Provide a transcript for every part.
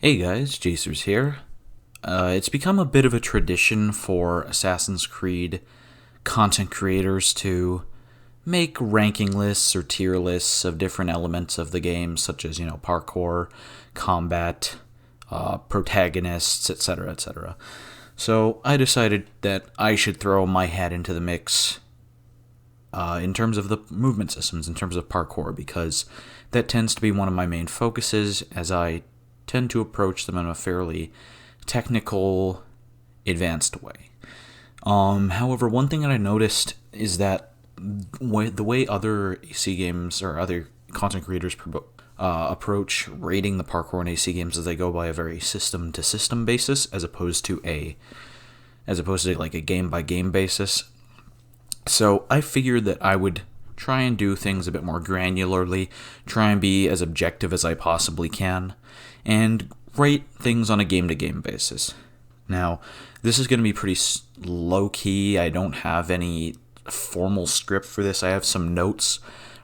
Hey guys, Jcers here. It's become a bit of a tradition for Assassin's Creed content creators to make ranking lists or tier lists of different elements of the game, such as, parkour, combat, protagonists, etc., etc. So I decided that I should throw my hat into the mix in terms of the movement systems, in terms of parkour, because that tends to be one of my main focuses as I tend to approach them in a fairly technical, advanced way. However, one thing that I noticed is that the way other AC games or other content creators approach rating the parkour in AC games is they go by a very system to system basis as opposed to like a game by game basis. So I figured that I would try and do things a bit more granularly, try and be as objective as I possibly can, and rate things on a game-to-game basis. Now, this is going to be pretty low-key. I don't have any formal script for this. I have some notes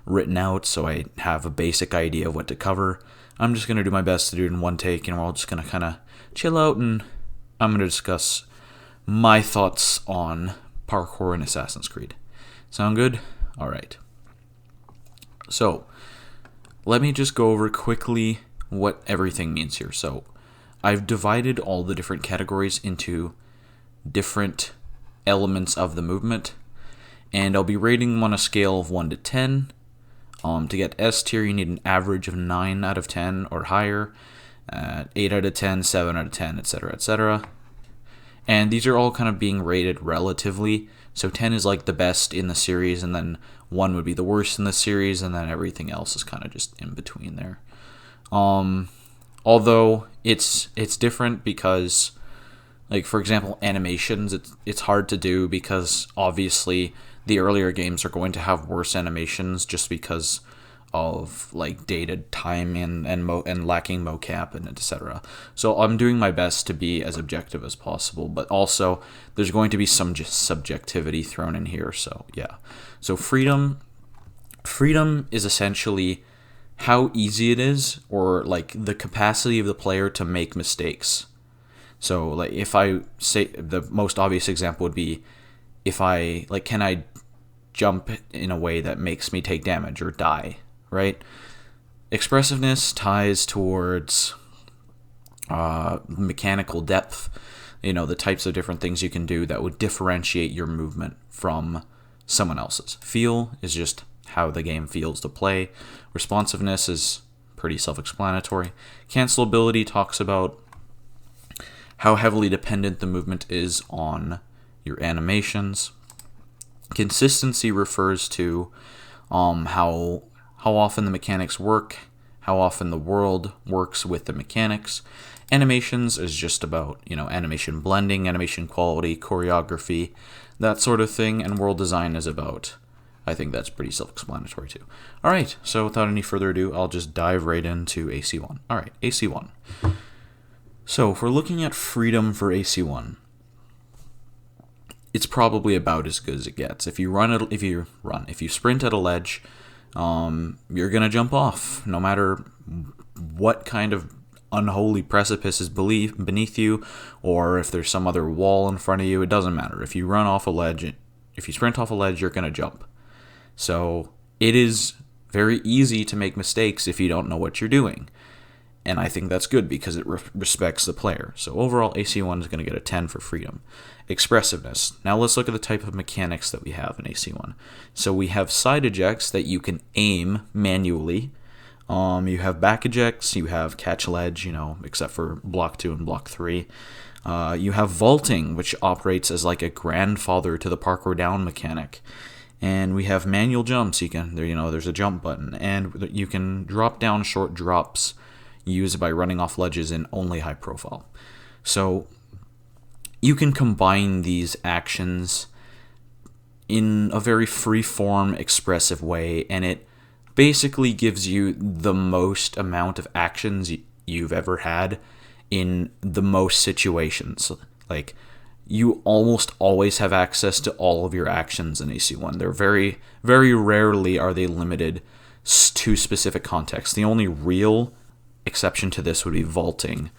written out, so I have a basic idea of what to cover. I'm just going to do my best to do it in one take, and we're all just going to kind of chill out, and I'm going to discuss my thoughts on parkour in Assassin's Creed. Sound good? All right. So, let me just go over quickly what everything means here. So, I've divided all the different categories into different elements of the movement, and I'll be rating them on a scale of 1 to 10. To get S tier, you need an average of 9 out of 10 or higher, 8 out of 10, 7 out of 10, etc., etc. And these are all kind of being rated relatively. So 10 is like the best in the series, and then 1 would be the worst in the series, and then everything else is kind of just in between there. Although it's different because, like, for example, animations, it's hard to do because obviously the earlier games are going to have worse animations just because of like dated time and lacking mocap and etc. So I'm doing my best to be as objective as possible, but also there's going to be some just subjectivity thrown in here. So yeah. So freedom is essentially how easy it is, or like the capacity of the player to make mistakes. So like if I say, the most obvious example would be if I like, can I jump in a way that makes me take damage or die, right? Expressiveness ties towards mechanical depth, the types of different things you can do that would differentiate your movement from someone else's. Feel is just how the game feels to play. Responsiveness is pretty self-explanatory. Cancelability talks about how heavily dependent the movement is on your animations. Consistency refers to how often the mechanics work, how often the world works with the mechanics. Animations is just about, animation blending, animation quality, choreography, that sort of thing, and world design is about, I think that's pretty self-explanatory too. Alright, so without any further ado, I'll just dive right into AC1. Alright, AC1. So, if we're looking at freedom for AC1, it's probably about as good as it gets. If you sprint at a ledge, you're gonna jump off, no matter what kind of unholy precipice is beneath you, or if there's some other wall in front of you. It doesn't matter. If you sprint off a ledge, you're gonna jump. So it is very easy to make mistakes if you don't know what you're doing. And I think that's good because it respects the player. So overall, AC1 is going to get a 10 for freedom. Expressiveness. Now let's look at the type of mechanics that we have in AC1. So we have side ejects that you can aim manually. You have back ejects, you have catch ledge, except for block 2 and block 3. You have vaulting, which operates as like a grandfather to the parkour down mechanic. And we have manual jumps. There's a jump button, and you can drop down short drops used by running off ledges in only high profile. So you can combine these actions in a very free-form, expressive way, and it basically gives you the most amount of actions you've ever had in the most situations. Like, you almost always have access to all of your actions in AC1. They're very, very rarely are they limited to specific contexts. The only real exception to this would be vaulting.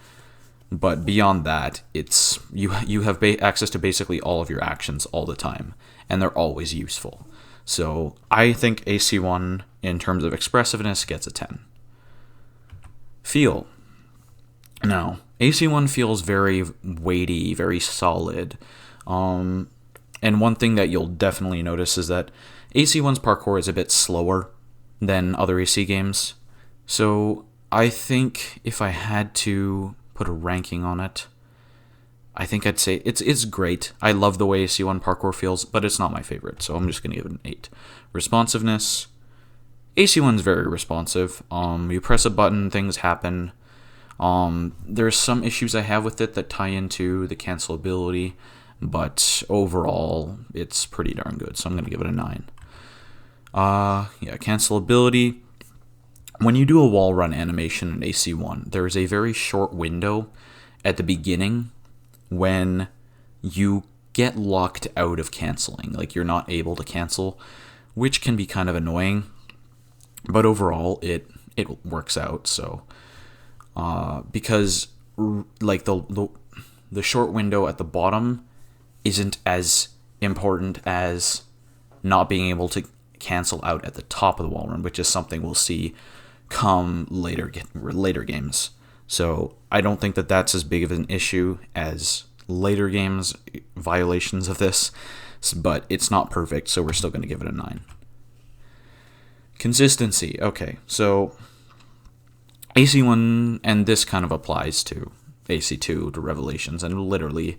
But beyond that, it's you have access to basically all of your actions all the time, and they're always useful. So I think AC1, in terms of expressiveness, gets a 10. Feel. Now, AC1 feels very weighty, very solid. And one thing that you'll definitely notice is that AC1's parkour is a bit slower than other AC games. So I think if I had to put a ranking on it, I think I'd say it's great. I love the way AC1 parkour feels, but it's not my favorite, so I'm just going to give it an 8. Responsiveness. AC1's very responsive. You press a button, things happen. There's some issues I have with it that tie into the cancelability, but overall, it's pretty darn good, so I'm going to give it a 9. Cancelability. When you do a wall run animation in AC1, there is a very short window at the beginning when you get locked out of canceling. Like, you're not able to cancel, which can be kind of annoying. But overall, it works out. So, because like the short window at the bottom isn't as important as not being able to cancel out at the top of the wall run, which is something we'll see come later games. So I don't think that that's as big of an issue as later games violations of this, but it's not perfect, so we're still going to give it a 9. Consistency. Okay, so AC1, and this kind of applies to AC2, to Revelations, and literally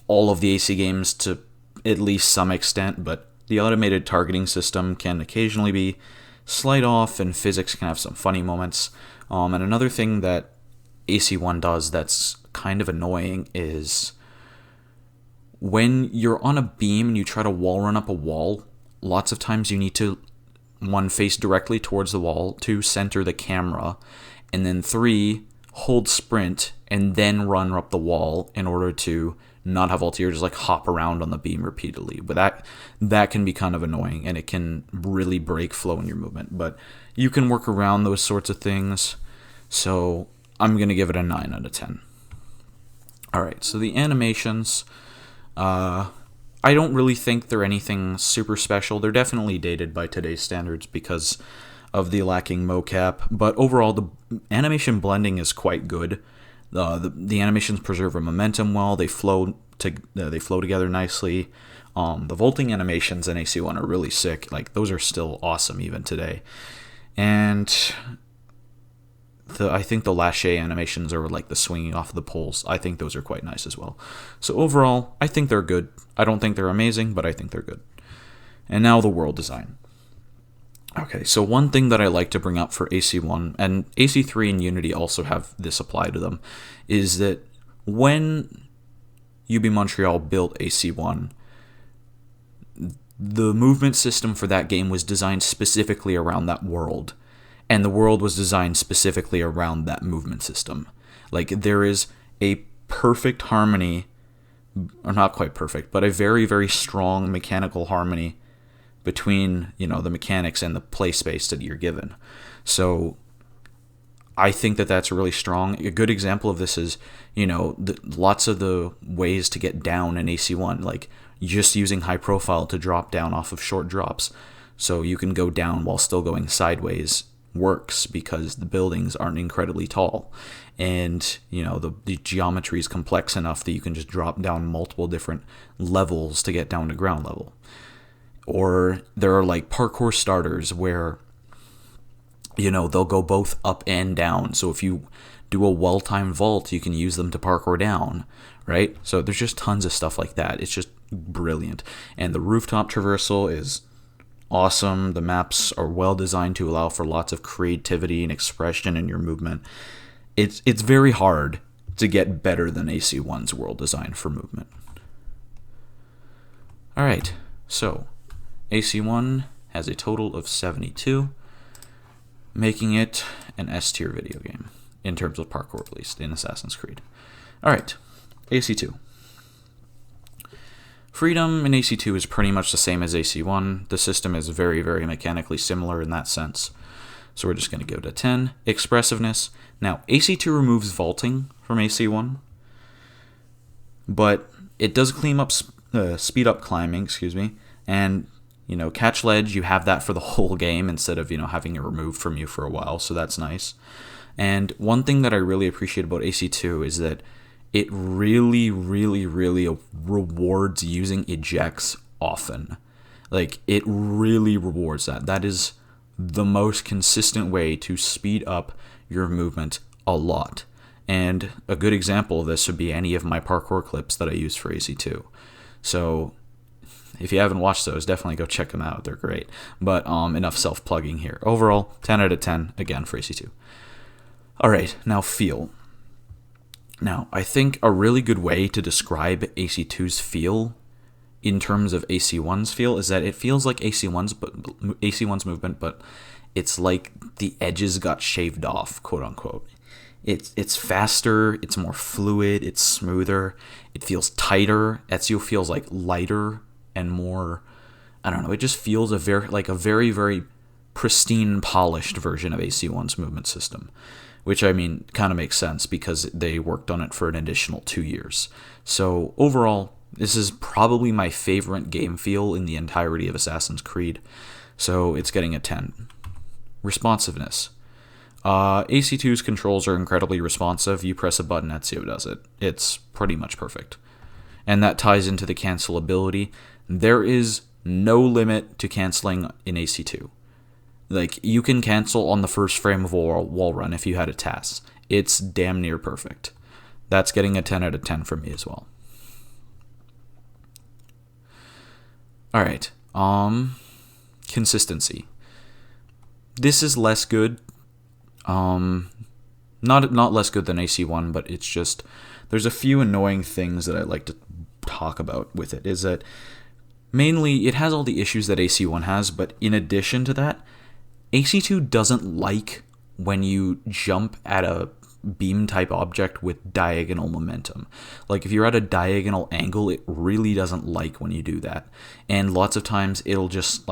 all of the AC games to at least some extent, but the automated targeting system can occasionally be slight off, and physics can have some funny moments. And another thing that AC1 does that's kind of annoying is when you're on a beam and you try to wall run up a wall, lots of times you need to, 1, face directly towards the wall, 2, center the camera, and then 3, hold sprint, and then run up the wall in order to not have ulti or just like hop around on the beam repeatedly. But that can be kind of annoying, and it can really break flow in your movement. But you can work around those sorts of things. So I'm going to give it a 9 out of 10. Alright, so the animations, I don't really think they're anything super special. They're definitely dated by today's standards because of the lacking mocap, but overall the animation blending is quite good. The animations preserve a momentum well. They flow together nicely. The vaulting animations in AC1 are really sick. Like, those are still awesome even today. And I think the lache animations are like the swinging off of the poles. I think those are quite nice as well. So overall, I think they're good. I don't think they're amazing, but I think they're good. And now the world design. Okay, so one thing that I like to bring up for AC1, and AC3 and Unity also have this apply to them, is that when UB Montreal built AC1, the movement system for that game was designed specifically around that world, and the world was designed specifically around that movement system. Like, there is a perfect harmony, or not quite perfect, but a very, very strong mechanical harmony between, the mechanics and the play space that you're given. So I think that that's really strong. A good example of this is, lots of the ways to get down in AC1, like just using high profile to drop down off of short drops. So you can go down while still going sideways works because the buildings aren't incredibly tall. And, the geometry is complex enough that you can just drop down multiple different levels to get down to ground level. Or there are like parkour starters where, they'll go both up and down. So if you do a well-timed vault, you can use them to parkour down, right? So there's just tons of stuff like that. It's just brilliant. And the rooftop traversal is awesome. The maps are well designed to allow for lots of creativity and expression in your movement. It's very hard to get better than AC1's world design for movement. All right, so AC1 has a total of 72, making it an S-tier video game, in terms of parkour at least, in Assassin's Creed. Alright, AC2. Freedom in AC2 is pretty much the same as AC1. The system is very, very mechanically similar in that sense. So we're just going to give it a 10. Expressiveness. Now, AC2 removes vaulting from AC1, but it does speed up climbing, and catch ledge, you have that for the whole game instead of having it removed from you for a while, so that's nice. And one thing that I really appreciate about AC2 is that it really, really, really rewards using ejects often. Like, it really rewards that. That is the most consistent way to speed up your movement a lot. And a good example of this would be any of my parkour clips that I use for AC2. So if you haven't watched those, definitely go check them out. They're great. But enough self-plugging here. Overall, 10 out of 10, again, for AC2. All right, now feel. Now, I think a really good way to describe AC2's feel in terms of AC1's feel is that it feels like AC1's movement, but it's like the edges got shaved off, quote unquote. It's faster, it's more fluid, it's smoother, it feels tighter. Ezio feels like lighter and more, I don't know, it just feels a very, very pristine, polished version of AC1's movement system. Which, I mean, kind of makes sense because they worked on it for an additional 2 years. So overall, this is probably my favorite game feel in the entirety of Assassin's Creed. So it's getting a 10. Responsiveness. AC2's controls are incredibly responsive. You press a button, Ezio does it. It's pretty much perfect. And that ties into the cancelability. There is no limit to canceling in AC2. Like, you can cancel on the first frame of a wall run if you had a task. It's damn near perfect. That's getting a 10 out of 10 from me as well. Alright, consistency. This is less good. Not less good than AC1, but it's just, there's a few annoying things that I'd like to talk about with it. Is that mainly, it has all the issues that AC1 has, but in addition to that, AC2 doesn't like when you jump at a beam type object with diagonal momentum. Like, if you're at a diagonal angle, it really doesn't like when you do that. And lots of times it'll just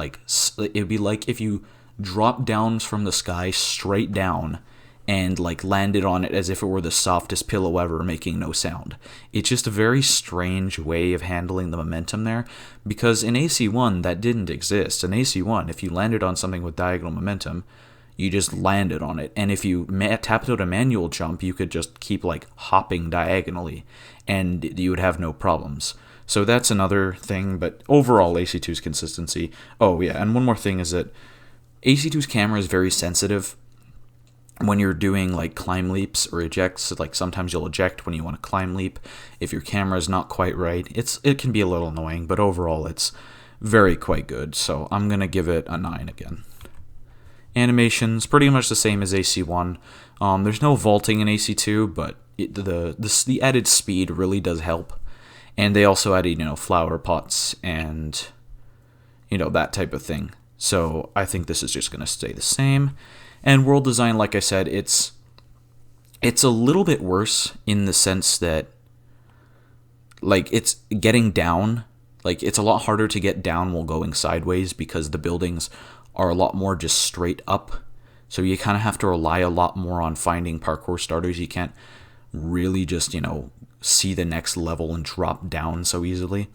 it'd be like if you drop down from the sky straight down and landed on it as if it were the softest pillow ever, making no sound. It's just a very strange way of handling the momentum there, because in AC1 that didn't exist. In AC1, if you landed on something with diagonal momentum, you just landed on it, and if you tapped out a manual jump, you could just keep hopping diagonally, and you would have no problems. So that's another thing, but overall AC2's consistency. Oh yeah, and one more thing is that AC2's camera is very sensitive. When you're doing climb leaps or ejects, sometimes you'll eject when you want to climb leap. If your camera is not quite right, it can be a little annoying, but overall it's very quite good. So I'm gonna give it a 9 again. Animations pretty much the same as AC1. There's no vaulting in AC2, but the added speed really does help. And they also added flower pots and that type of thing. So I think this is just gonna stay the same. And world design, like I said, it's a little bit worse in the sense that, it's getting down. It's a lot harder to get down while going sideways because the buildings are a lot more just straight up. So you kind of have to rely a lot more on finding parkour starters. You can't really just, see the next level and drop down so easily.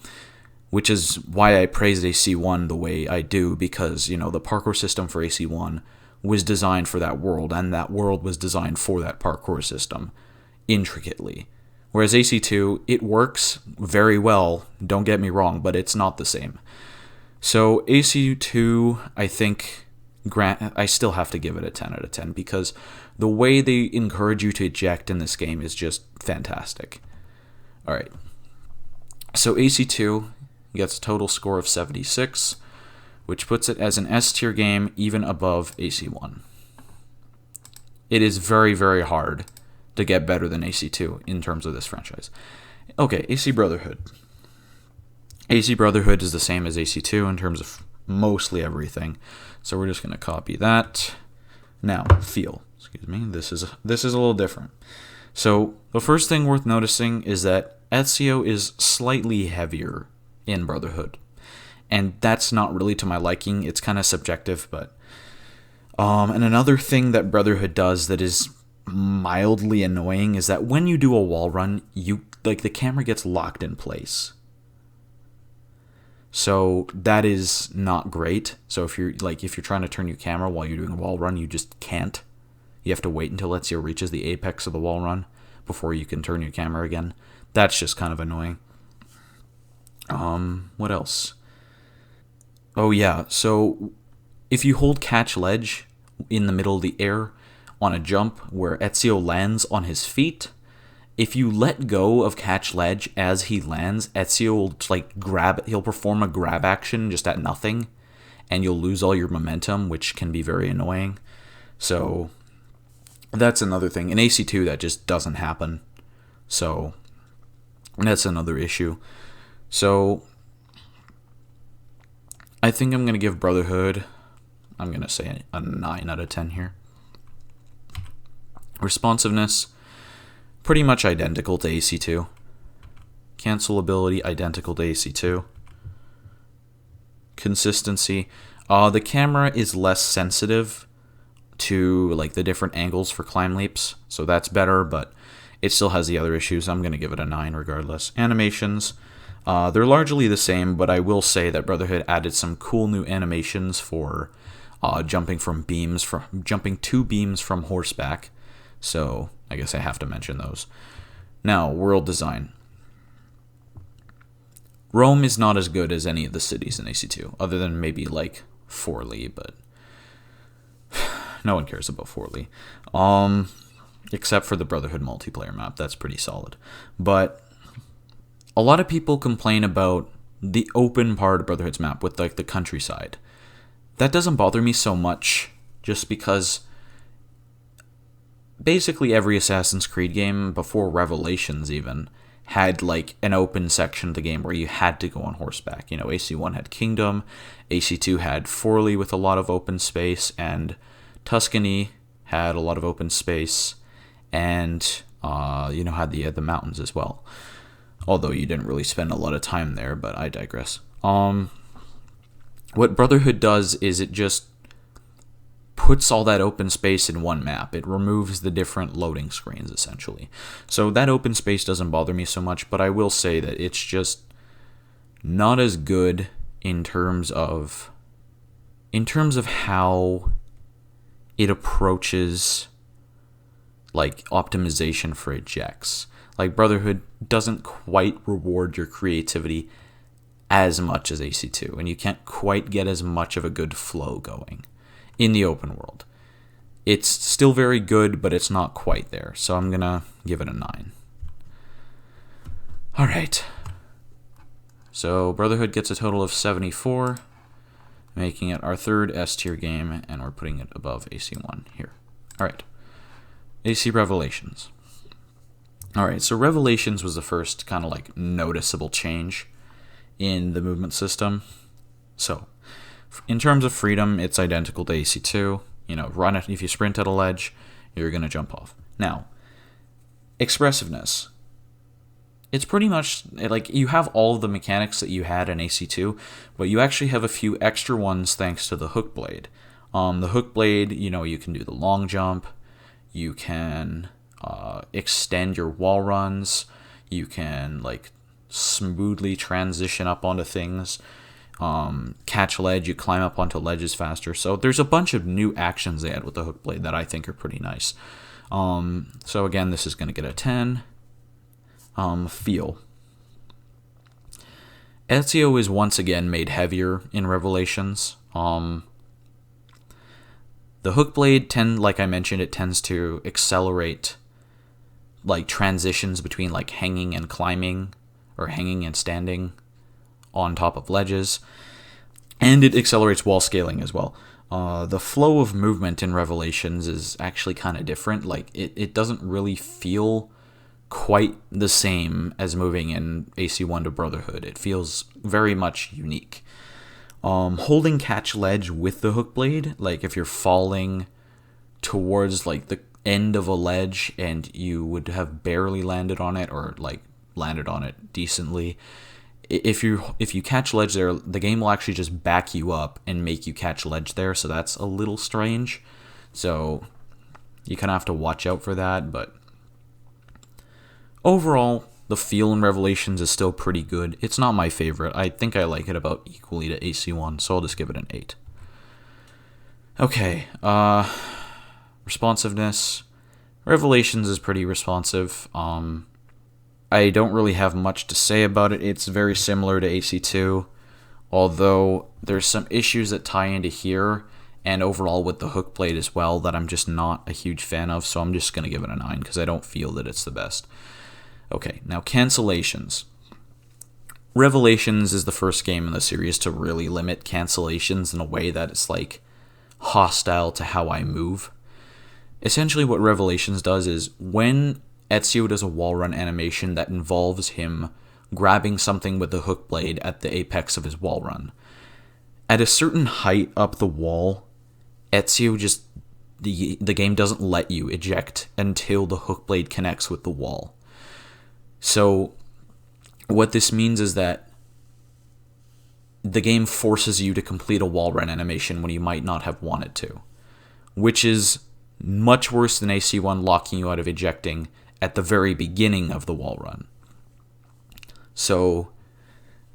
Which is why I praised AC1 the way I do, because, the parkour system for AC1 was designed for that world, and that world was designed for that parkour system intricately. Whereas AC2, it works very well, don't get me wrong, but it's not the same. So AC2, I think, I still have to give it a 10 out of 10, because the way they encourage you to eject in this game is just fantastic. Alright, so AC2 gets a total score of 76, which puts it as an S tier game even above AC1. It is very, very hard to get better than AC2 in terms of this franchise. Okay, AC Brotherhood. AC Brotherhood is the same as AC2 in terms of mostly everything, so we're just going to copy that. Now, feel. Excuse me, this is a little different. So, the first thing worth noticing is that Ezio is slightly heavier in Brotherhood. And that's not really to my liking. It's kind of subjective, but And another thing that Brotherhood does that is mildly annoying is that when you do a wall run, the camera gets locked in place. So that is not great. So if you're trying to turn your camera while you're doing a wall run, you just can't. You have to wait until Ezio reaches the apex of the wall run before you can turn your camera again. That's just kind of annoying. What else? Oh yeah, so if you hold catch ledge in the middle of the air on a jump where Ezio lands on his feet, if you let go of catch ledge as he lands, Ezio will he'll perform a grab action just at nothing, and you'll lose all your momentum, which can be very annoying. So that's another thing. In AC2, that just doesn't happen. So that's another issue. So I think I'm going to give Brotherhood, I'm going to say a 9 out of 10 here. Responsiveness, pretty much identical to AC2. Cancelability, identical to AC2. Consistency, the camera is less sensitive to the different angles for climb leaps, so that's better, but it still has the other issues. I'm going to give it a 9 regardless. Animations, they're largely the same, but I will say that Brotherhood added some cool new animations for jumping two beams from horseback. So I guess I have to mention those. Now, world design. Rome is not as good as any of the cities in AC2, other than maybe Forlì, but no one cares about Forlì. Except for the Brotherhood multiplayer map, that's pretty solid. But a lot of people complain about the open part of Brotherhood's map with the countryside. That doesn't bother me so much, just because basically every Assassin's Creed game, before Revelations even, had an open section of the game where you had to go on horseback. AC1 had Kingdom, AC2 had Forlì with a lot of open space, and Tuscany had a lot of open space, and had the mountains as well. Although you didn't really spend a lot of time there, but I digress. What Brotherhood does is it just puts all that open space in one map. It removes the different loading screens, essentially. So that open space doesn't bother me so much, but I will say that it's just not as good in terms of how it approaches optimization for ejects. Brotherhood doesn't quite reward your creativity as much as AC2, and you can't quite get as much of a good flow going in the open world. It's still very good, but it's not quite there, so I'm gonna give it a 9. Alright, so Brotherhood gets a total of 74, making it our third S tier game, and we're putting it above AC1 here. Alright, AC Revelations. Alright, so Revelations was the first kind of noticeable change in the movement system. So, in terms of freedom, it's identical to AC2. Run it. If you sprint at a ledge, you're going to jump off. Now, expressiveness. It's pretty much you have all of the mechanics that you had in AC2, but you actually have a few extra ones thanks to the hook blade. The hook blade, you can do the long jump. You can extend your wall runs. You can smoothly transition up onto things. Catch ledge, you climb up onto ledges faster. So there's a bunch of new actions they add with the hook blade that I think are pretty nice. So again, this is going to get a 10. Feel. Ezio is once again made heavier in Revelations. The hook blade like I mentioned, it tends to accelerate transitions between hanging and climbing, or hanging and standing on top of ledges, and it accelerates wall scaling as well. The flow of movement in Revelations is actually kind of different. It doesn't really feel quite the same as moving in AC1 to Brotherhood. It feels very much unique. Holding catch ledge with the hook blade, if you're falling towards the end of a ledge and you would have barely landed on it, or landed on it decently, if you catch ledge there, the game will actually just back you up and make you catch ledge there, so that's a little strange. So you kind of have to watch out for that, but overall, the feel in Revelations is still pretty good. It's not my favorite. I think I like it about equally to AC1, so I'll just give it an 8. Okay, responsiveness. Revelations is pretty responsive. I don't really have much to say about it. It's very similar to AC2, although there's some issues that tie into here, and overall with the hook blade as well, that I'm just not a huge fan of, so I'm just going to give it a 9, because I don't feel that it's the best. Okay, now cancellations. Revelations is the first game in the series to really limit cancellations in a way that it's like hostile to how I move. Essentially what Revelations does is when Ezio does a wall run animation that involves him grabbing something with the hook blade at the apex of his wall run, at a certain height up the wall, Ezio just, the game doesn't let you eject until the hook blade connects with the wall. So what this means is that the game forces you to complete a wall run animation when you might not have wanted to, which is much worse than AC1 locking you out of ejecting at the very beginning of the wall run. So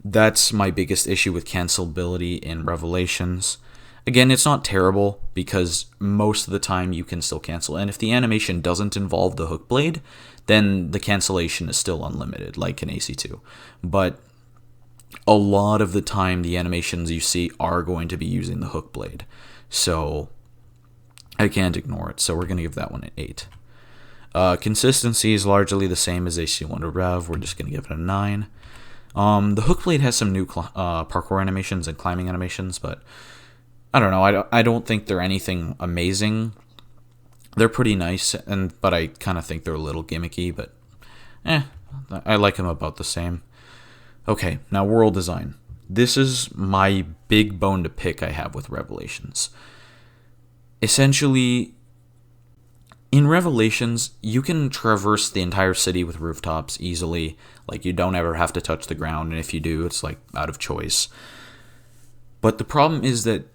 that's my biggest issue with cancelability in Revelations. Again, it's not terrible because most of the time you can still cancel, and if the animation doesn't involve the hook blade, then the cancellation is still unlimited, like in AC2. But a lot of the time the animations you see are going to be using the hook blade, so I can't ignore it, so we're going to give that one an 8. Consistency is largely the same as AC1 to Rev. We're just going to give it a 9. The hook blade has some new parkour animations and climbing animations, but I don't know. I don't think they're anything amazing. They're pretty nice, but I kind of think they're a little gimmicky, but I like them about the same. Okay, now world design. This is my big bone to pick I have with Revelations. Essentially, in Revelations, you can traverse the entire city with rooftops easily. Like, you don't ever have to touch the ground, and if you do, it's like out of choice. But the problem is that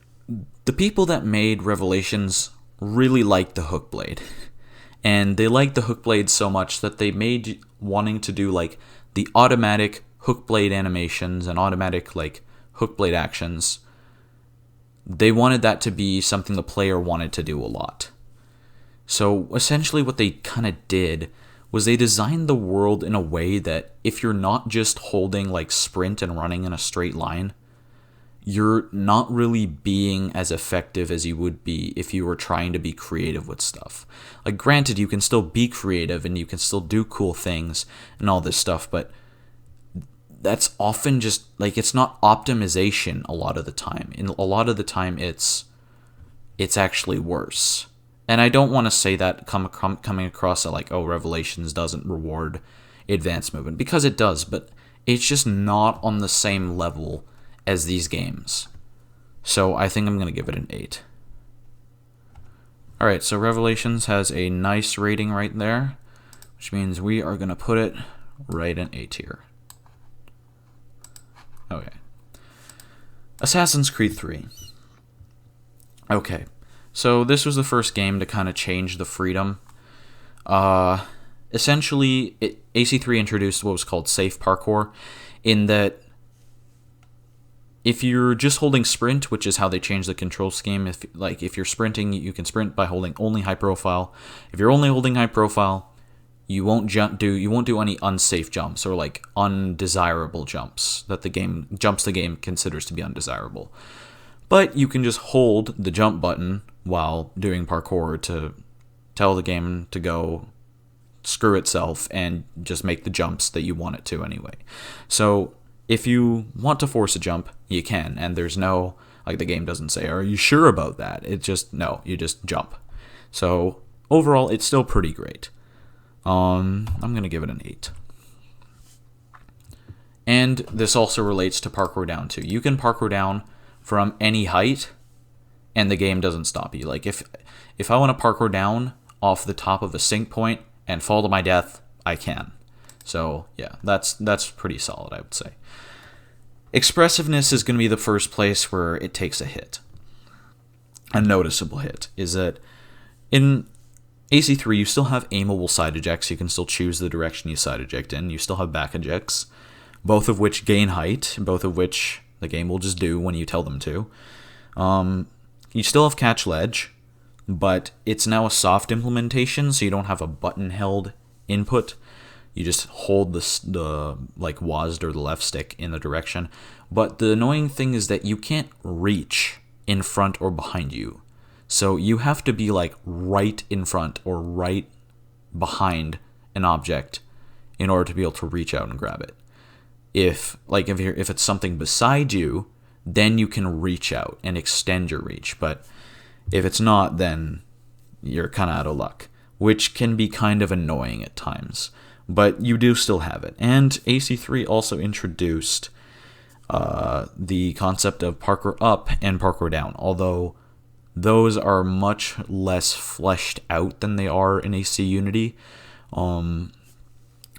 the people that made Revelations really liked the hook blade. And they liked the hook blade so much that they made wanting to do like the automatic hook blade animations and automatic like hook blade actions. They wanted that to be something the player wanted to do a lot. So essentially what they kind of did was they designed the world in a way that if you're not just holding like sprint and running in a straight line, you're not really being as effective as you would be if you were trying to be creative with stuff. Like, granted, you can still be creative and you can still do cool things and all this stuff, but that's often just, like, it's not optimization a lot of the time. And a lot of the time, it's actually worse. And I don't want to say that coming across that, like, oh, Revelations doesn't reward advanced movement, because it does, but it's just not on the same level as these games. So I think I'm going to give it an 8. Alright, so Revelations has a nice rating right there, which means we are going to put it right in A tier. Okay. Assassin's Creed 3. Okay, so this was the first game to kind of change the freedom. Essentially, AC3 introduced what was called safe parkour, in that if you're just holding sprint, which is how they changed the control scheme, if you're sprinting, you can sprint by holding only high profile. If you're only holding high profile, you won't do any unsafe jumps or like undesirable jumps that the game considers to be undesirable. But you can just hold the jump button while doing parkour to tell the game to go screw itself and just make the jumps that you want it to anyway. So if you want to force a jump, you can, and there's no, like, the game doesn't say, are you sure about that? It just, no, you just jump. So overall, it's still pretty great. I'm going to give it an 8. And this also relates to parkour down too. You can parkour down from any height, and the game doesn't stop you. Like, if I want to parkour down off the top of a sink point and fall to my death, I can. So yeah, that's pretty solid, I would say. Expressiveness is going to be the first place where it takes a hit. A noticeable hit is that in AC3 you still have aimable side ejects. You can still choose the direction you side eject in. You still have back ejects, both of which gain height, both of which the game will just do when you tell them to. You still have catch ledge, but it's now a soft implementation, so you don't have a button held input. You just hold the like WASD or the left stick in the direction. But the annoying thing is that you can't reach in front or behind you. So you have to be like right in front or right behind an object in order to be able to reach out and grab it. If it's something beside you, then you can reach out and extend your reach. But if it's not, then you're kind of out of luck, which can be kind of annoying at times. But you do still have it. And AC3 also introduced the concept of parkour up and parkour down, although those are much less fleshed out than they are in AC Unity. But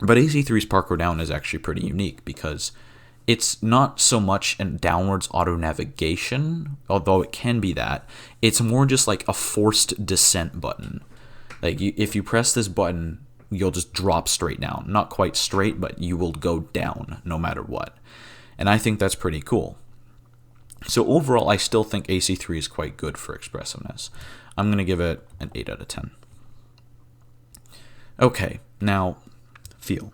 AC3's parkour down is actually pretty unique because it's not so much a downwards auto navigation, although it can be that. It's more just like a forced descent button. Like if you press this button, you'll just drop straight down. Not quite straight, but you will go down no matter what. And I think that's pretty cool. So overall, I still think AC3 is quite good for expressiveness. I'm going to give it an 8 out of 10. Okay, now, feel.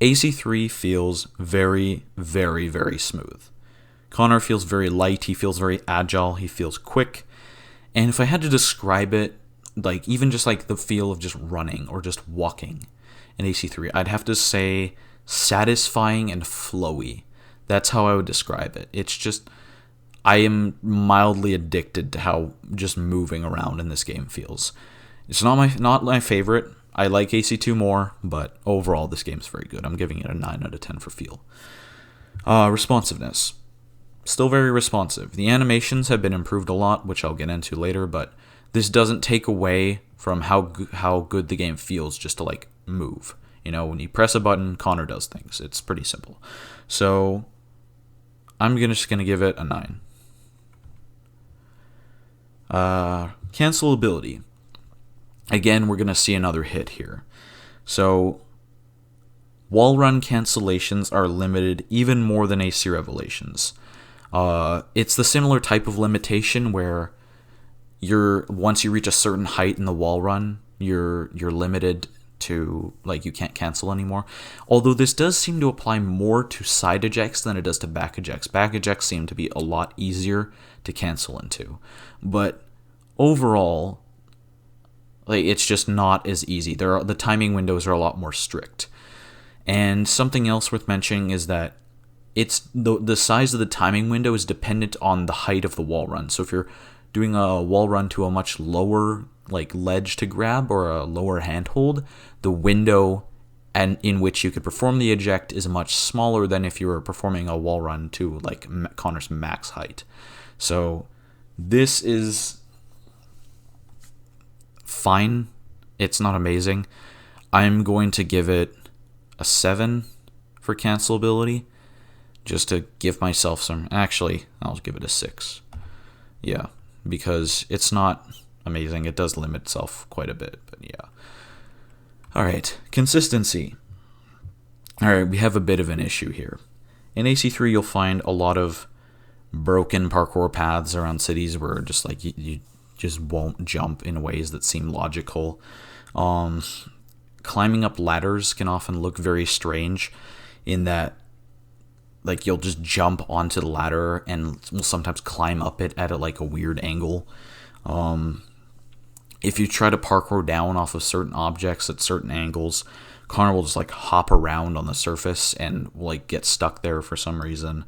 AC3 feels very, very, very smooth. Connor feels very light, he feels very agile, he feels quick. And if I had to describe it, like even just like the feel of just running or just walking in AC3, I'd have to say satisfying and flowy. That's how I would describe it. It's just, I am mildly addicted to how just moving around in this game feels. It's not my favorite. I like AC2 more, but overall this game's very good. I'm giving it a 9 out of 10 for feel. Responsiveness. Still very responsive. The animations have been improved a lot, which I'll get into later, but this doesn't take away from how good the game feels just to like move. You know, when you press a button, Connor does things. It's pretty simple. So I'm just gonna give it a 9. Cancelability. Again, we're gonna see another hit here. So wall run cancellations are limited even more than AC Revelations. It's the similar type of limitation where once you reach a certain height in the wall run, you're limited to, like, you can't cancel anymore. Although this does seem to apply more to side ejects than it does to back ejects. Back ejects seem to be a lot easier to cancel into. But overall, like, it's just not as easy. The timing windows are a lot more strict. And something else worth mentioning is that it's the size of the timing window is dependent on the height of the wall run. So if you're doing a wall run to a much lower like ledge to grab or a lower handhold, the window and in which you could perform the eject is much smaller than if you were performing a wall run to like Connor's max height. So this is fine. It's not amazing. I'm going to give it a 7 for cancelability, just to give myself some. Actually, I'll give it a 6. Yeah, because it's not amazing. It does limit itself quite a bit, but yeah. All right, consistency. All right, we have a bit of an issue here. In AC3, you'll find a lot of broken parkour paths around cities where just like you just won't jump in ways that seem logical. Climbing up ladders can often look very strange in that, like, you'll just jump onto the ladder and will sometimes climb up it at a weird angle. If you try to parkour down off of certain objects at certain angles, Connor will just like hop around on the surface and like get stuck there for some reason.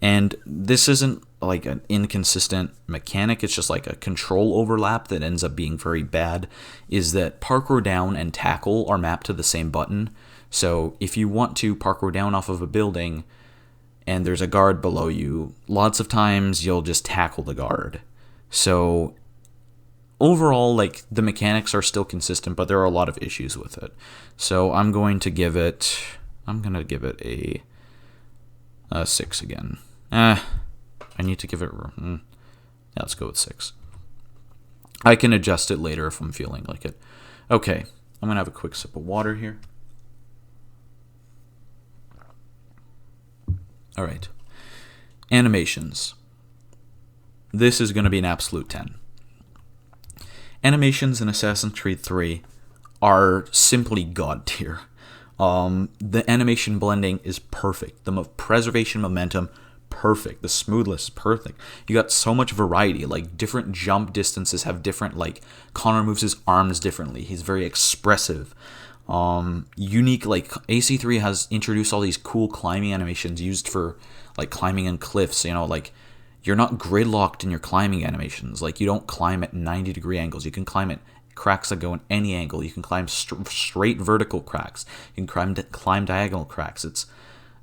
And this isn't like an inconsistent mechanic, it's just like a control overlap that ends up being very bad, is that parkour down and tackle are mapped to the same button. So if you want to parkour down off of a building and there's a guard below you, lots of times you'll just tackle the guard. So overall, like, the mechanics are still consistent, but there are a lot of issues with it. So I'm going to give it a 6 again. I need to give it... Yeah, let's go with 6. I can adjust it later if I'm feeling like it. Okay, I'm going to have a quick sip of water here. All right. Animations. This is going to be an absolute 10. Animations in Assassin's Creed 3 are simply god tier. The animation blending is perfect. The preservation momentum, perfect. The smoothness, perfect. You got so much variety. Like, different jump distances have different, like, Connor moves his arms differently. He's very expressive. Unique, like, AC3 has introduced all these cool climbing animations used for, like, climbing on cliffs, you know, like, you're not gridlocked in your climbing animations. Like, you don't climb at 90-degree angles. You can climb at cracks that go in any angle. You can climb straight vertical cracks. You can climb diagonal cracks.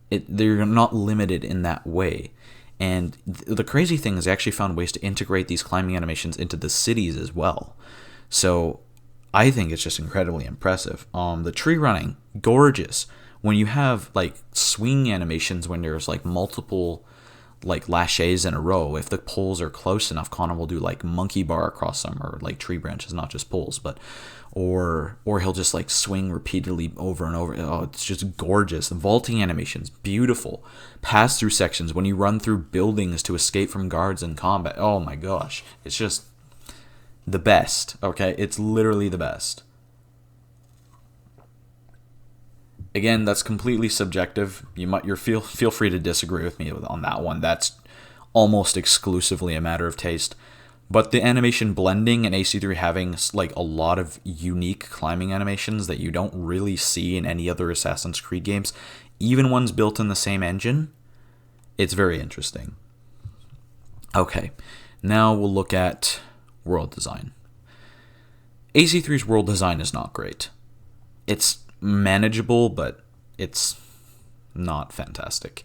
They're not limited in that way. And the crazy thing is they actually found ways to integrate these climbing animations into the cities as well. So I think it's just incredibly impressive. The tree running, gorgeous. When you have, like, swing animations, when there's, like, multiple, like, laches in a row, if the poles are close enough, Connor will do, like, monkey bar across them, or, like, tree branches, not just poles, but or he'll just, like, swing repeatedly over and over. Oh, it's just gorgeous. The vaulting animations, beautiful. Pass through sections when you run through buildings to escape from guards in combat. Oh my gosh, it's just the best. Okay, it's literally the best. Again, that's completely subjective. You're feel free to disagree with me on that one. That's almost exclusively a matter of taste. But the animation blending and AC3 having, like, a lot of unique climbing animations that you don't really see in any other Assassin's Creed games, even ones built in the same engine, it's very interesting. Okay, now we'll look at world design. AC3's world design is not great. It's manageable, but it's not fantastic.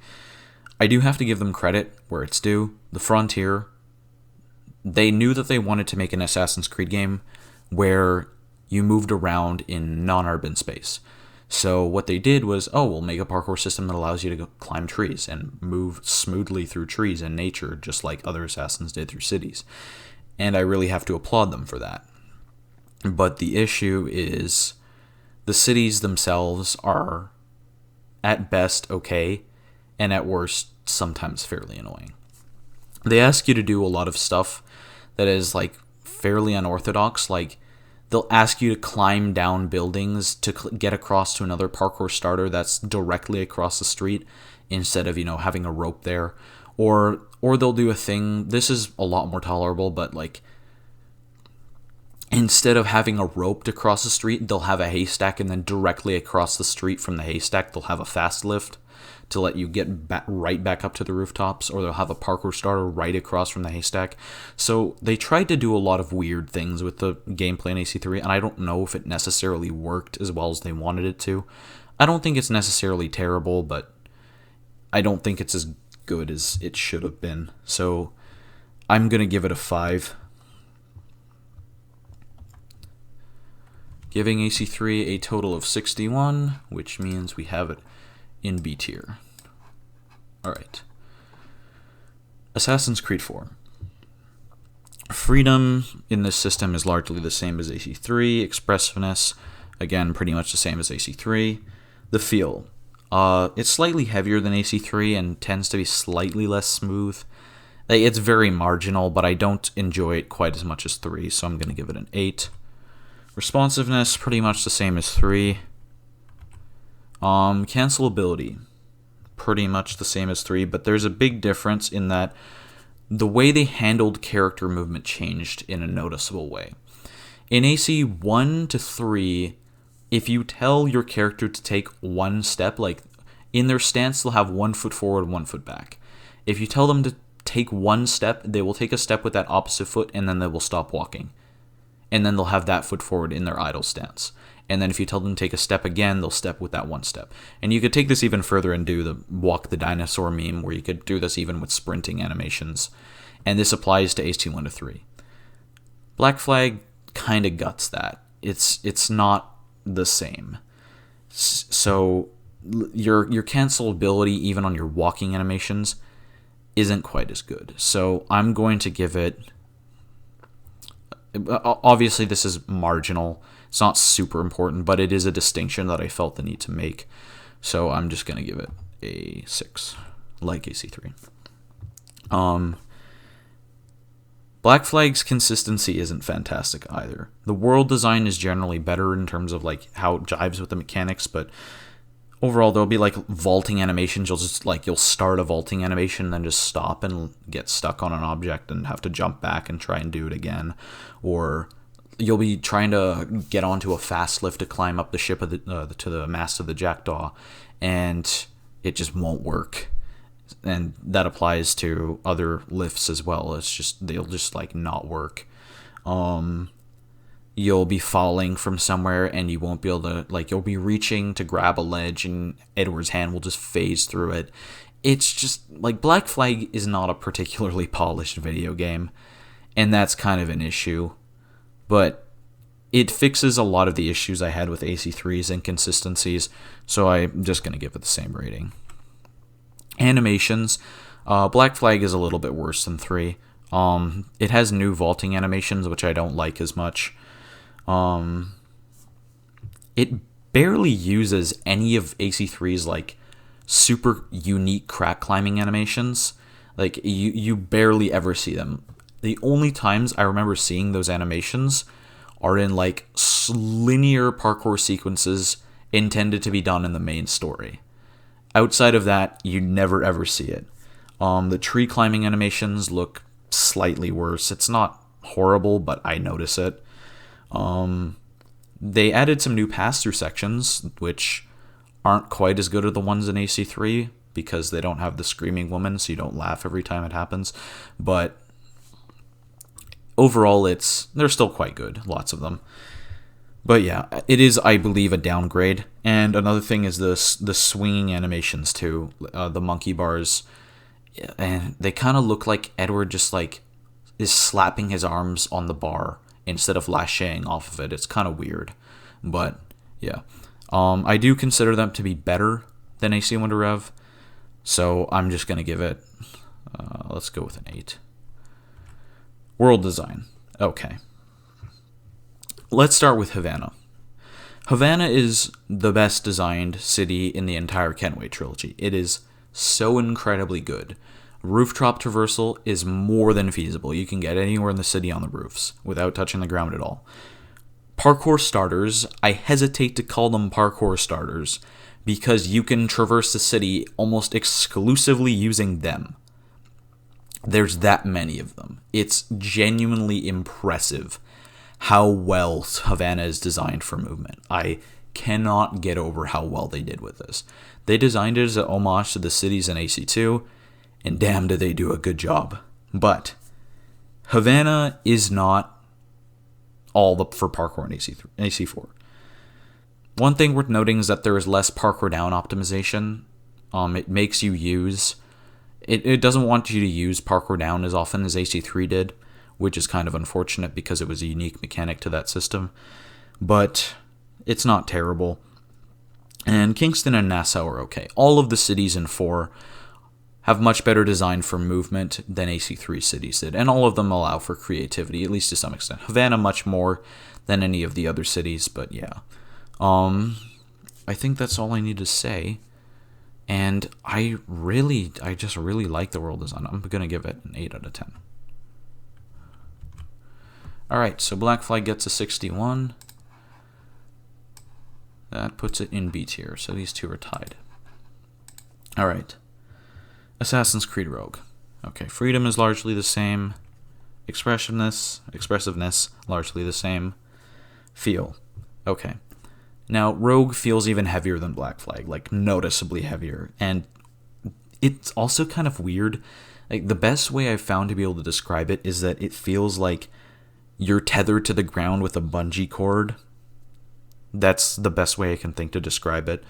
I do have to give them credit where it's due. The Frontier, they knew that they wanted to make an Assassin's Creed game where you moved around in non-urban space. So what they did was, we'll make a parkour system that allows you to go climb trees and move smoothly through trees and nature, just like other Assassins did through cities. And I really have to applaud them for that. But the issue is the cities themselves are, at best, okay, and at worst, sometimes fairly annoying. They ask you to do a lot of stuff that is, like, fairly unorthodox. Like, they'll ask you to climb down buildings to get across to another parkour starter that's directly across the street instead of, having a rope there. Or they'll do a thing, this is a lot more tolerable, but, like, instead of having a rope to cross the street, they'll have a haystack, and then directly across the street from the haystack, they'll have a fast lift to let you get right back up to the rooftops, or they'll have a parkour starter right across from the haystack. So they tried to do a lot of weird things with the gameplay in AC3, and I don't know if it necessarily worked as well as they wanted it to. I don't think it's necessarily terrible, but I don't think it's as good as it should have been. So I'm going to give it a 5. Giving AC3 a total of 61, which means we have it in B tier. Alright. Assassin's Creed 4. Freedom in this system is largely the same as AC3. Expressiveness, again, pretty much the same as AC3. The feel. It's slightly heavier than AC3 and tends to be slightly less smooth. It's very marginal, but I don't enjoy it quite as much as 3, so I'm going to give it an 8. Responsiveness, pretty much the same as 3. Cancelability, pretty much the same as 3, but there's a big difference in that the way they handled character movement changed in a noticeable way. In AC1 to 3, if you tell your character to take one step, like in their stance, they'll have 1 foot forward, 1 foot back. If you tell them to take one step, they will take a step with that opposite foot, and then they will stop walking. And then they'll have that foot forward in their idle stance. And then if you tell them to take a step again, they'll step with that one step. And you could take this even further and do the walk the dinosaur meme, where you could do this even with sprinting animations. And this applies to AC1 to 3. Black Flag kind of guts that. It's not the same. So your cancelability even on your walking animations isn't quite as good. So I'm going to give it, obviously this is marginal, it's not super important, but it is a distinction that I felt the need to make. So I'm just going to give it a 6, like AC3. Black Flag's consistency isn't fantastic either. The world design is generally better in terms of like how it jives with the mechanics, but overall there'll be like vaulting animations. You'll start a vaulting animation and then just stop and get stuck on an object and have to jump back and try and do it again. Or you'll be trying to get onto a fast lift to climb up the ship of to the mast of the Jackdaw, and it just won't work. And that applies to other lifts as well. It's just, they'll just like not work. You'll be falling from somewhere and you won't be able to, like, you'll be reaching to grab a ledge and Edward's hand will just phase through it. It's just like, Black Flag is not a particularly polished video game, and that's kind of an issue. But it fixes a lot of the issues I had with AC3's inconsistencies, so I'm just going to give it the same rating. Animations, Black Flag is a little bit worse than 3. It has new vaulting animations, which I don't like as much. It barely uses any of AC3's like super unique crack climbing animations. Like you barely ever see them. The only times I remember seeing those animations are in like linear parkour sequences intended to be done in the main story. Outside of that, you never ever see it. The tree climbing animations look slightly worse. It's not horrible, but I notice it. They added some new pass-through sections, which aren't quite as good as the ones in AC3, because they don't have the screaming woman, so you don't laugh every time it happens. But overall, they're still quite good, lots of them. But yeah, it is, I believe, a downgrade. And another thing is the swinging animations too, the monkey bars, and they kind of look like Edward just like is slapping his arms on the bar instead of lashing off of it. It's kind of weird, but yeah, I do consider them to be better than AC1-V, so I'm just gonna give it. Let's go with an 8. World design, okay. Let's start with Havana. Havana is the best designed city in the entire Kenway trilogy. It is so incredibly good. Rooftop traversal is more than feasible. You can get anywhere in the city on the roofs without touching the ground at all. Parkour starters, I hesitate to call them parkour starters because you can traverse the city almost exclusively using them. There's that many of them. It's genuinely impressive how well Havana is designed for movement. I cannot get over how well they did with this. They designed it as an homage to the cities in AC2, and damn did they do a good job. But Havana is not all for parkour in AC4. One thing worth noting is that there is less parkour down optimization. It makes you use... It doesn't want you to use parkour down as often as AC3 did, which is kind of unfortunate because it was a unique mechanic to that system. But it's not terrible. And Kingston and Nassau are okay. All of the cities in 4 have much better design for movement than AC3 cities did, and all of them allow for creativity, at least to some extent. Havana much more than any of the other cities, but yeah. I think that's all I need to say. And I just really like the world design. I'm going to give it an 8 out of 10. Alright, so Black Flag gets a 61. That puts it in B tier, so these two are tied. Alright. Assassin's Creed Rogue. Okay, freedom is largely the same. Expressiveness, largely the same. Feel. Okay. Now, Rogue feels even heavier than Black Flag, like noticeably heavier. And it's also kind of weird. Like, the best way I've found to be able to describe it is that it feels like you're tethered to the ground with a bungee cord. That's the best way I can think to describe it.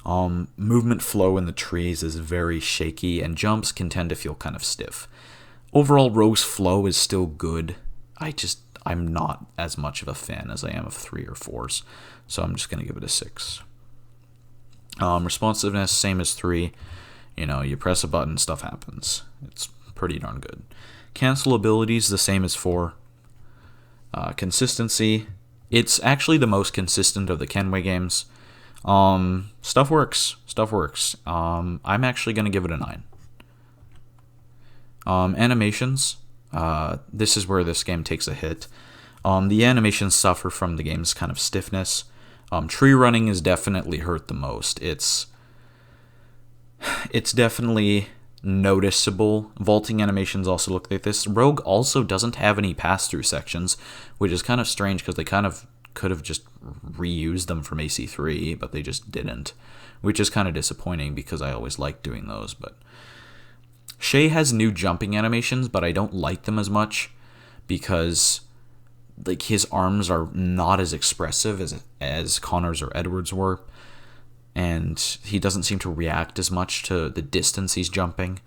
Movement flow in the trees is very shaky, and jumps can tend to feel kind of stiff. Overall, Rogue's flow is still good. I'm not as much of a fan as I am of 3 or 4s, so I'm just going to give it a 6. Responsiveness, same as 3. You press a button, stuff happens. It's pretty darn good. Cancel abilities, the same as 4. Consistency, it's actually the most consistent of the Kenway games. Stuff works. I'm actually going to give it a 9. Animations, this is where this game takes a hit. The animations suffer from the game's kind of stiffness. Tree running is definitely hurt the most. It's definitely noticeable. Vaulting animations also look like this. Rogue also doesn't have any pass-through sections, which is kind of strange because they kind of could have just reused them from AC3, but they just didn't, which is kind of disappointing because I always liked doing those. But Shay has new jumping animations, but I don't like them as much because like his arms are not as expressive as Connor's or Edward's were, and he doesn't seem to react as much to the distance he's jumping.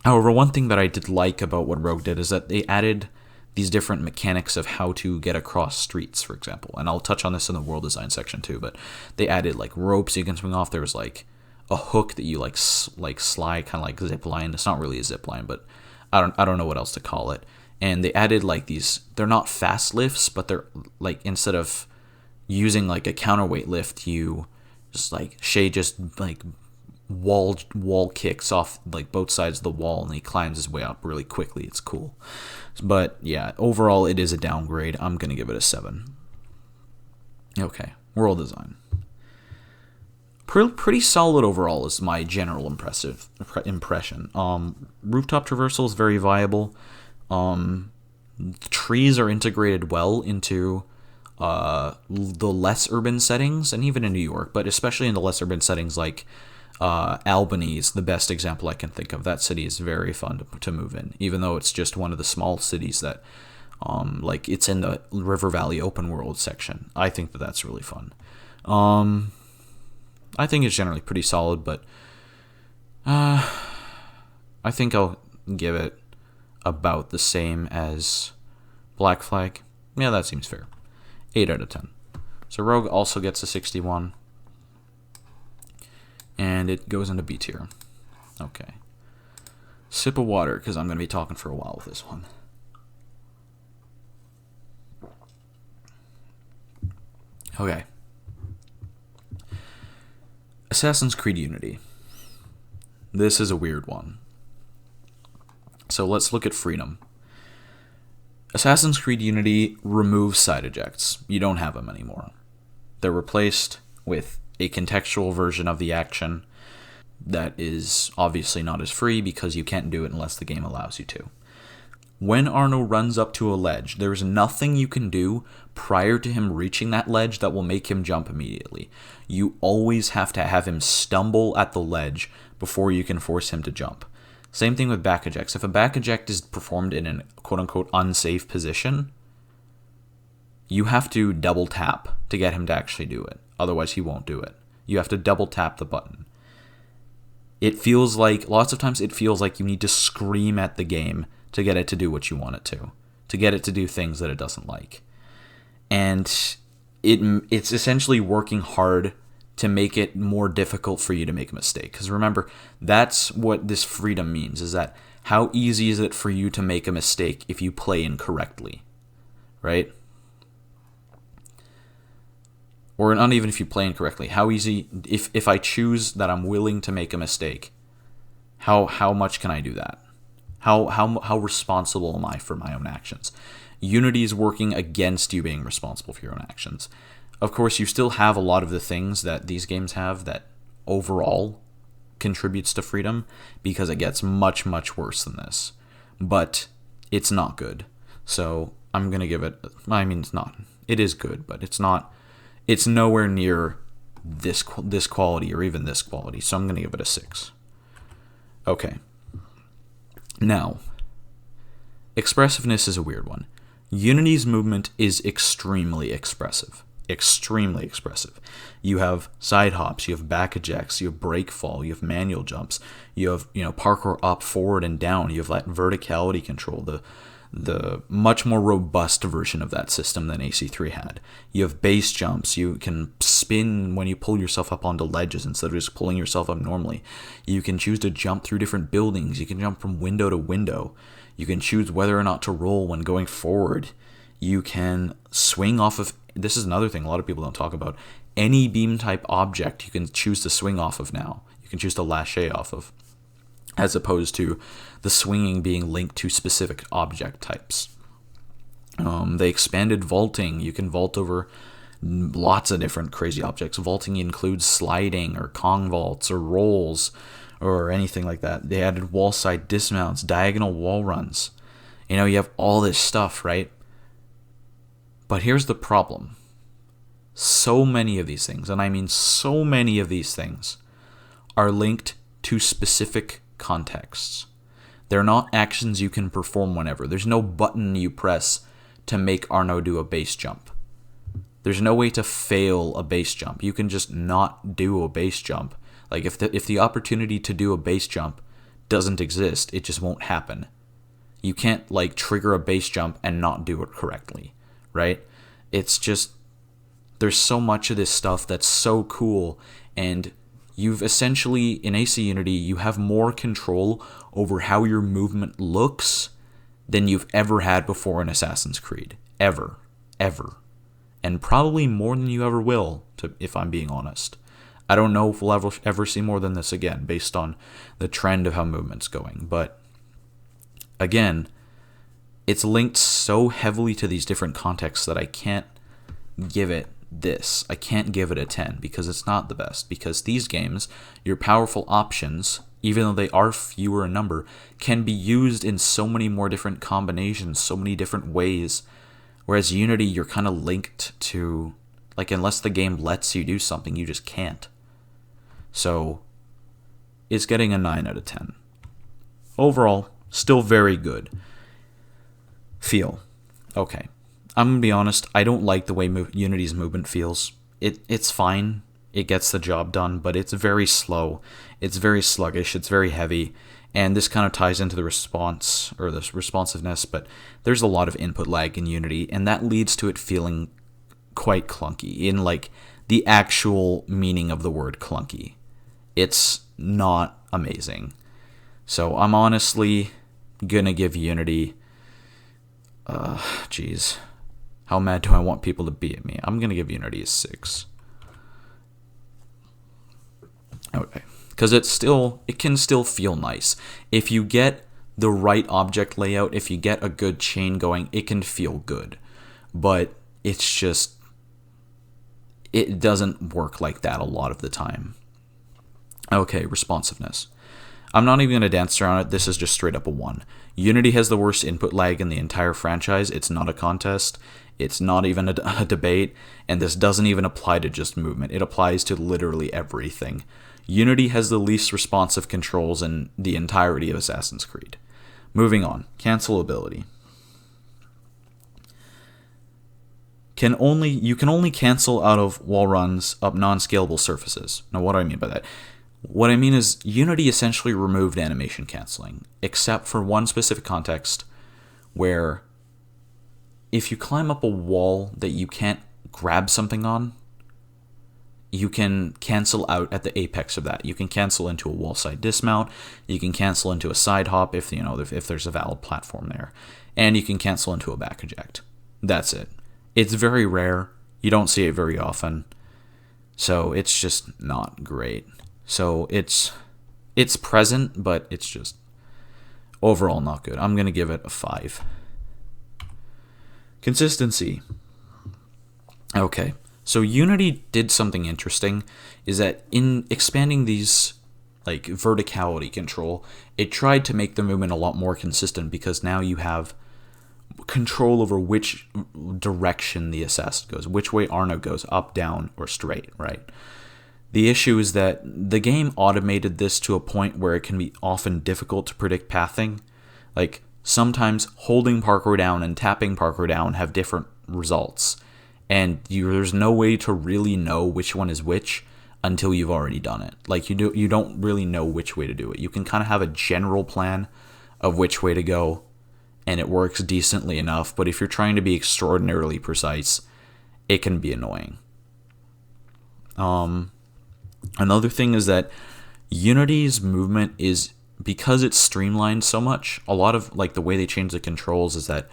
However, one thing that I did like about what Rogue did is that they added these different mechanics of how to get across streets, for example. And I'll touch on this in the world design section too, but they added like ropes you can swing off. There was like a hook that you like slide, kind of like zip line. It's not really a zip line, but I don't know what else to call it. And they added like these, they're not fast lifts, but they're like, instead of using like a counterweight lift, you just like Shay just like wall kicks off like both sides of the wall, and he climbs his way up really quickly. It's cool. But yeah, overall it is a downgrade. I'm gonna give it a 7. Okay, world design. Pretty solid overall is my general impression. Rooftop traversal is very viable. Trees are integrated well into the less urban settings, and even in New York, but especially in the less urban settings like Albany is the best example I can think of. That city is very fun to move in, even though it's just one of the small cities that like it's in the River Valley open world section. I think that's really fun. I think it's generally pretty solid, but I think I'll give it about the same as Black Flag. Yeah, that seems fair. 8 out of 10. So Rogue also gets a 61. And it goes into B tier. Okay. Sip of water, because I'm going to be talking for a while with this one. Okay. Assassin's Creed Unity. This is a weird one. So let's look at freedom. Assassin's Creed Unity removes side ejects. You don't have them anymore. They're replaced with a contextual version of the action that is obviously not as free because you can't do it unless the game allows you to. When Arno runs up to a ledge, there's nothing you can do prior to him reaching that ledge that will make him jump immediately. You always have to have him stumble at the ledge before you can force him to jump. Same thing with back ejects. If a back eject is performed in an quote-unquote unsafe position, you have to double tap to get him to actually do it. Otherwise, he won't do it. You have to double tap the button. It feels like, lots of times it feels like you need to scream at the game to get it to do what you want it to get it to do things that it doesn't like. And it's essentially working hard to make it more difficult for you to make a mistake. Because remember, that's what this freedom means, is that how easy is it for you to make a mistake if you play incorrectly, right? Or not even if you play incorrectly. How easy, if I choose that I'm willing to make a mistake, how much can I do that? How responsible am I for my own actions? Unity is working against you being responsible for your own actions. Of course, you still have a lot of the things that these games have that overall contributes to freedom, because it gets much, much worse than this. But it's not good. So I'm going to give it, I mean, it's not, it is good, but it's not, it's nowhere near this quality or even this quality. So I'm going to give it a 6. Okay. Now, expressiveness is a weird one. Unity's movement is extremely expressive. Extremely expressive. You have side hops, you have back ejects, you have break fall, you have manual jumps, you have parkour up, forward, and down. You have that verticality control, the much more robust version of that system than AC3 had. You have base jumps. You can spin when you pull yourself up onto ledges instead of just pulling yourself up normally. You can choose to jump through different buildings. You can jump from window to window. You can choose whether or not to roll when going forward. You can swing off of, this is another thing a lot of people don't talk about, any beam type object you can choose to swing off of now. You can choose to lasso off of, as opposed to the swinging being linked to specific object types. They expanded vaulting. You can vault over lots of different crazy objects. Vaulting includes sliding or Kong vaults or rolls or anything like that. They added wall side dismounts, diagonal wall runs. You know, you have all this stuff, right? But here's the problem. So many of these things, and I mean so many of these things, are linked to specific contexts. They're not actions you can perform whenever. There's no button you press to make Arno do a base jump. There's no way to fail a base jump. You can just not do a base jump. Like if the opportunity to do a base jump doesn't exist, it just won't happen. You can't like trigger a base jump and not do it correctly, right? It's just, there's so much of this stuff that's so cool, and you've essentially, in AC Unity, you have more control over how your movement looks than you've ever had before in Assassin's Creed. Ever. Ever. And probably more than you ever will, if I'm being honest. I don't know if we'll ever see more than this again, based on the trend of how movement's going. But, again, it's linked so heavily to these different contexts that I can't give it this. I can't give it a 10 because it's not the best. Because these games, your powerful options, even though they are fewer in number, can be used in so many more different combinations, so many different ways. Whereas Unity, you're kind of linked to, like, unless the game lets you do something, you just can't. So, it's getting a 9 out of 10. Overall, still very good. Feel. Okay. I'm going to be honest, I don't like the way Unity's movement feels. It's fine. It gets the job done, but it's very slow. It's very sluggish. It's very heavy. And this kind of ties into the response, or the responsiveness, but there's a lot of input lag in Unity, and that leads to it feeling quite clunky, in like the actual meaning of the word clunky. It's not amazing. So I'm honestly going to give Unity, how mad do I want people to be at me? I'm going to give Unity a 6. Okay. Because it can still feel nice. If you get the right object layout, if you get a good chain going, it can feel good. But it's just, it doesn't work like that a lot of the time. Okay, responsiveness. I'm not even going to dance around it. This is just straight up a 1. Unity has the worst input lag in the entire franchise. It's not a contest. It's not even a debate. And this doesn't even apply to just movement. It applies to literally everything. Unity has the least responsive controls in the entirety of Assassin's Creed. Moving on. Cancelability. You can only cancel out of wall runs up non-scalable surfaces. Now, what do I mean by that? What I mean is Unity essentially removed animation canceling, except for one specific context where if you climb up a wall that you can't grab something on, you can cancel out at the apex of that. You can cancel into a wall side dismount. You can cancel into a side hop if there's a valid platform there, and you can cancel into a back eject. That's it. It's very rare. You don't see it very often, so it's just not great. So it's present, but it's just overall not good. I'm gonna give it a 5. Consistency. Okay. So Unity did something interesting, is that in expanding these like verticality control, it tried to make the movement a lot more consistent because now you have control over which direction the assassin goes, which way Arno goes, up, down, or straight, right? The issue is that the game automated this to a point where it can be often difficult to predict pathing. Like sometimes holding parkour down and tapping parkour down have different results. And there's no way to really know which one is which until you've already done it. Like you don't really know which way to do it. You can kind of have a general plan of which way to go, and it works decently enough, but if you're trying to be extraordinarily precise, it can be annoying. Another thing is that Unity's movement is, because it's streamlined so much, a lot of like the way they change the controls is that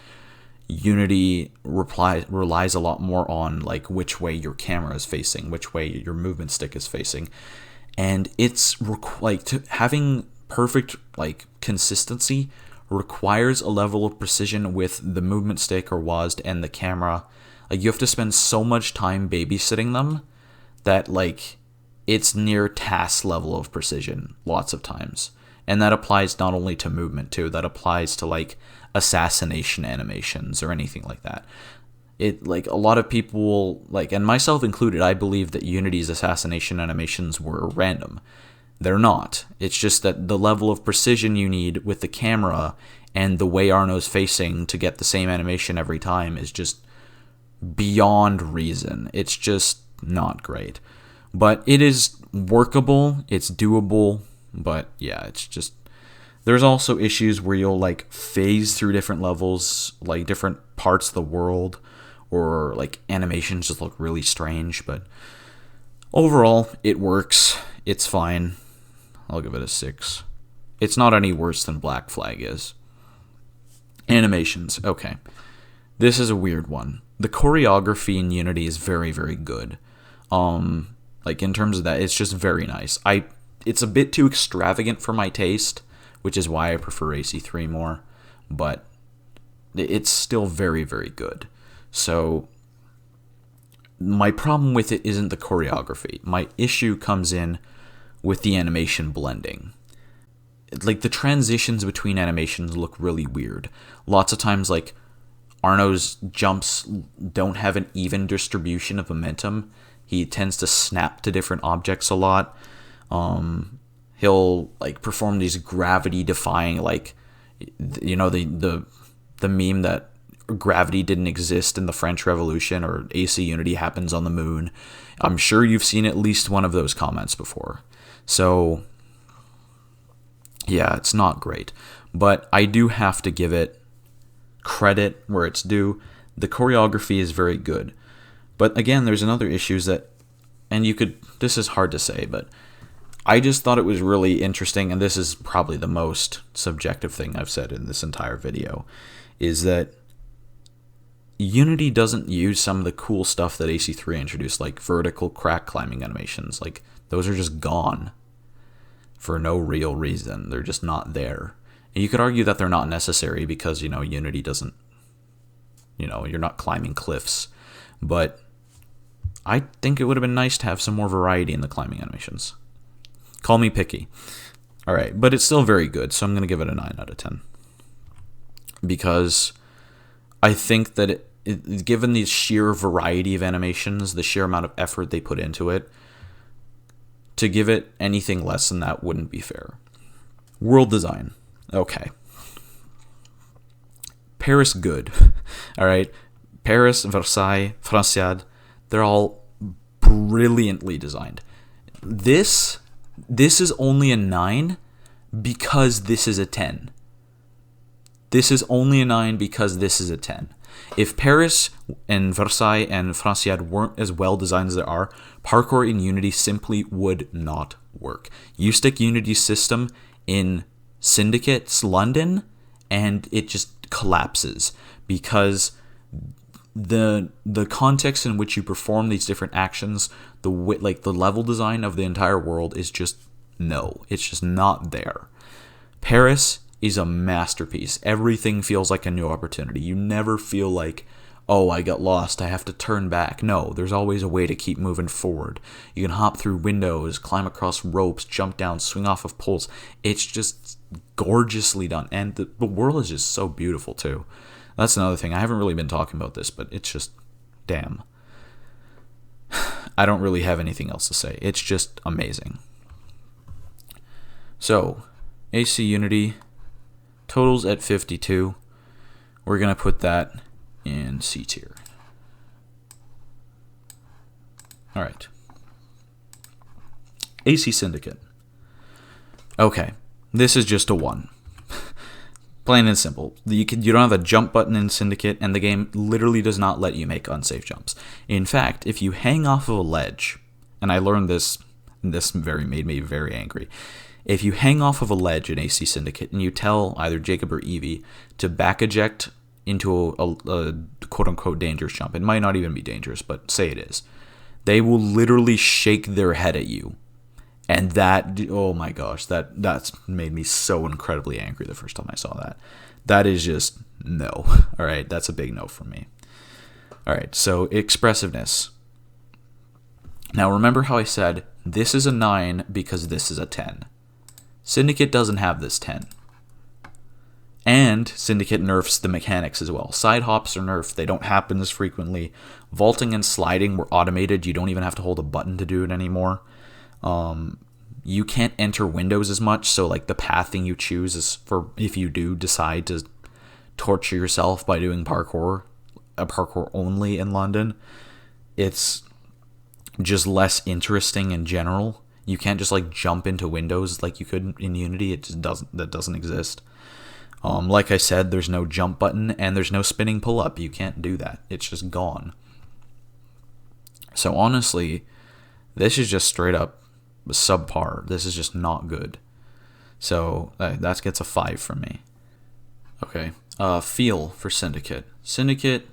Unity relies a lot more on like which way your camera is facing, which way your movement stick is facing, and it's having perfect like consistency requires a level of precision with the movement stick or WASD and the camera. Like, you have to spend so much time babysitting them that like it's near task level of precision lots of times. And that applies not only to movement too, that applies to like assassination animations or anything like that. It like a lot of people like, and myself included, I believe that Unity's assassination animations were random. They're not. It's just that the level of precision you need with the camera and the way Arno's facing to get the same animation every time is just beyond reason. It's just not great. But it is workable, it's doable, but yeah, it's just, there's also issues where you'll like phase through different levels, like different parts of the world, or like animations just look really strange, but overall, it works. It's fine. I'll give it a 6. It's not any worse than Black Flag is. Animations. Okay. This is a weird one. The choreography in Unity is very, very good. Like in terms of that, it's just very nice. It's a bit too extravagant for my taste, which is why I prefer AC3 more, but it's still very, very good. So my problem with it isn't the choreography. My issue comes in with the animation blending. Like, the transitions between animations look really weird. Lots of times, like, Arno's jumps don't have an even distribution of momentum. He tends to snap to different objects a lot. He'll like perform these gravity-defying, like, you know, the meme that gravity didn't exist in the French Revolution, or AC Unity happens on the moon. I'm sure you've seen at least one of those comments before. So yeah, it's not great, but I do have to give it credit where it's due. The choreography is very good. But again, there's another issue that, and this is hard to say, but I just thought it was really interesting, and this is probably the most subjective thing I've said in this entire video, is that Unity doesn't use some of the cool stuff that AC3 introduced, like vertical crack climbing animations. Like, those are just gone for no real reason. They're just not there. And you could argue that they're not necessary because, you know, Unity doesn't, you know, you're not climbing cliffs. But I think it would have been nice to have some more variety in the climbing animations. Call me picky. All right, but it's still very good, so I'm going to give it a 9 out of 10. Because I think that given the sheer variety of animations, the sheer amount of effort they put into it, to give it anything less than that wouldn't be fair. World design. Okay. Paris, good. All right. Paris, Versailles, Franciade, they're all brilliantly designed. This is only a 9 because this is a 10. This is only a 9 because this is a 10. If Paris and Versailles and Franciade weren't as well designed as they are, Parkour in Unity simply would not work. You stick Unity's system in Syndicate's London, and it just collapses because the context in which you perform these different actions, the level design of the entire world is just no. It's just not there. Paris is a masterpiece. Everything feels like a new opportunity. You never feel like, oh, I got lost, I have to turn back. No, there's always a way to keep moving forward. You can hop through windows, climb across ropes, jump down, swing off of poles. It's just gorgeously done. And the world is just so beautiful, too. That's another thing. I haven't really been talking about this, but it's just, damn. I don't really have anything else to say. It's just amazing. So, AC Unity, totals at 52. We're going to put that in C tier. All right. AC Syndicate. Okay, this is just a 1. Plain and simple. You don't have a jump button in Syndicate, and the game literally does not let you make unsafe jumps. In fact, if you hang off of a ledge, and I learned this, made me very angry. If you hang off of a ledge in AC Syndicate and you tell either Jacob or Evie to back eject into a quote-unquote dangerous jump, it might not even be dangerous, but say it is, they will literally shake their head at you. And that, oh my gosh, that's made me so incredibly angry the first time I saw that. That is just no. All right, that's a big no from me. All right, so expressiveness. Now remember how I said this is a 9 because this is a 10. Syndicate doesn't have this 10. And Syndicate nerfs the mechanics as well. Side hops are nerfed. They don't happen as frequently. Vaulting and sliding were automated. You don't even have to hold a button to do it anymore. You can't enter windows as much, so like the pathing you choose is for if you do decide to torture yourself by doing parkour only in London, it's just less interesting in general. You can't just like jump into windows like you could in Unity. It just doesn't exist. Like I said, there's no jump button and there's no spinning pull up. You can't do that. It's just gone. So honestly, this is just straight up subpar. This is just not good. So that gets a 5 from me. Okay. Feel for Syndicate. Syndicate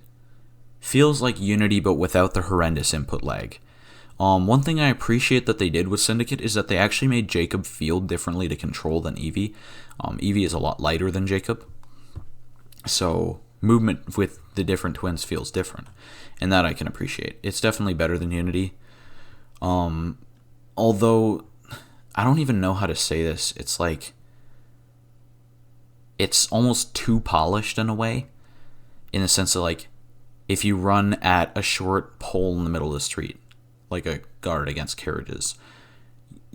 feels like Unity but without the horrendous input lag. One thing I appreciate that they did with Syndicate is that they actually made Jacob feel differently to control than Evie. Evie is a lot lighter than Jacob. So movement with the different twins feels different. And that I can appreciate. It's definitely better than Unity. Although, I don't even know how to say this. It's like, it's almost too polished in a way. In the sense of like, if you run at a short pole in the middle of the street, like a guard against carriages,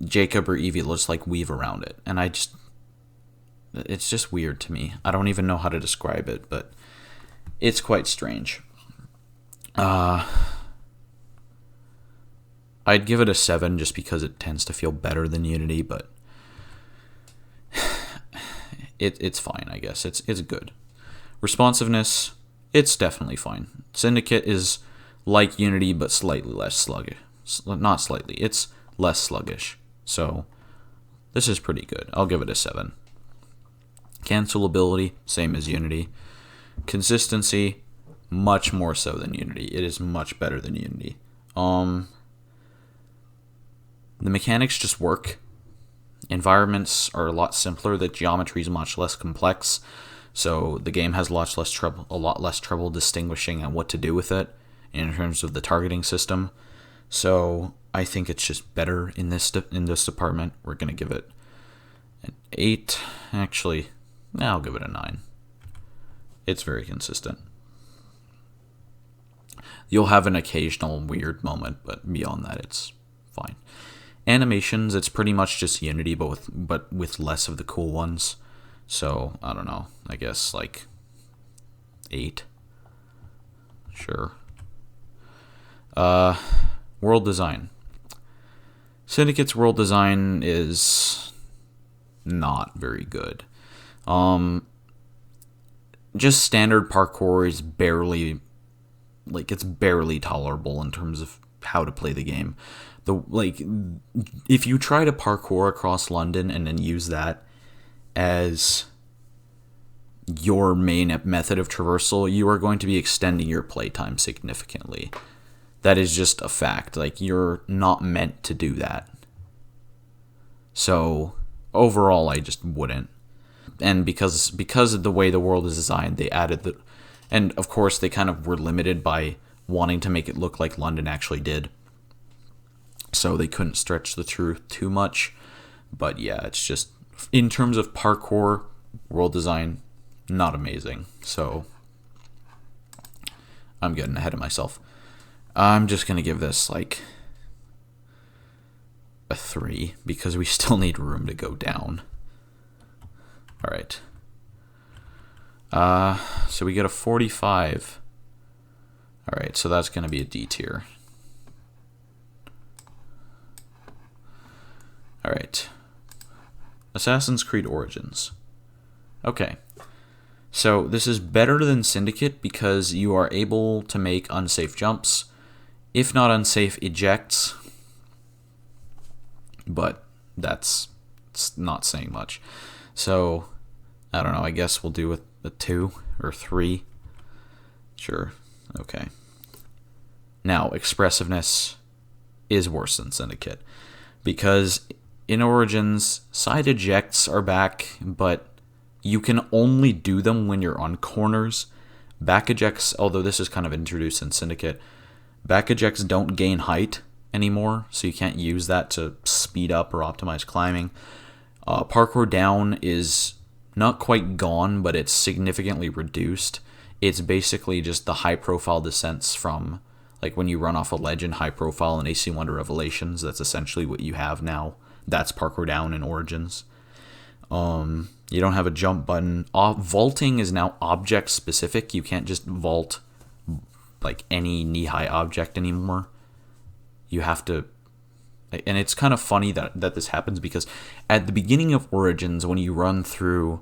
Jacob or Evie will just like weave around it. And it's just weird to me. I don't even know how to describe it, but it's quite strange. I'd give it a 7 just because it tends to feel better than Unity, but it's fine, I guess. It's good. Responsiveness, it's definitely fine. Syndicate is like Unity, but slightly less sluggish. Not slightly, it's less sluggish. So this is pretty good. I'll give it a 7. Cancelability, same as Unity. Consistency, much more so than Unity. It is much better than Unity. The mechanics just work. Environments are a lot simpler. The geometry is much less complex. So the game has a lot less trouble distinguishing what to do with it in terms of the targeting system. So I think it's just better in this department. We're gonna give it an 8. Actually, I'll give it a 9. It's very consistent. You'll have an occasional weird moment, but beyond that, it's fine. Animations, it's pretty much just Unity, but with less of the cool ones. So, I don't know. I guess, like, 8. Sure. World design. Syndicate's world design is not very good. Just standard parkour is barely tolerable in terms of how to play the game. If you try to parkour across London and then use that as your main method of traversal, you are going to be extending your playtime significantly. That is just a fact. Like, you're not meant to do that. So, overall, I just wouldn't. And because of the way the world is designed, they added and of course they kind of were limited by wanting to make it look like London actually did. So they couldn't stretch the truth too much. But yeah, it's just, in terms of parkour, world design, not amazing. So I'm getting ahead of myself. I'm just going to give this like a 3 because we still need room to go down. All right. So we get a 45. All right, so that's going to be a D tier. All right. Assassin's Creed Origins. Okay. So this is better than Syndicate because you are able to make unsafe jumps, if not unsafe ejects, but that's not saying much. So, I don't know, I guess we'll do with a 2 or 3. Sure, okay. Now, expressiveness is worse than Syndicate, because in Origins, side ejects are back, but you can only do them when you're on corners. Back ejects, although this is kind of introduced in Syndicate, back ejects don't gain height anymore, so you can't use that to speed up or optimize climbing. Parkour down is not quite gone, but it's significantly reduced. It's basically just the high-profile descents from, like, when you run off a ledge in high profile in AC1 to Revelations. That's essentially what you have now. That's Parkour down in Origins. You don't have a jump button. Vaulting is now object specific. You can't just vault like any knee-high object anymore. You have to, and it's kind of funny that this happens because at the beginning of Origins, when you run through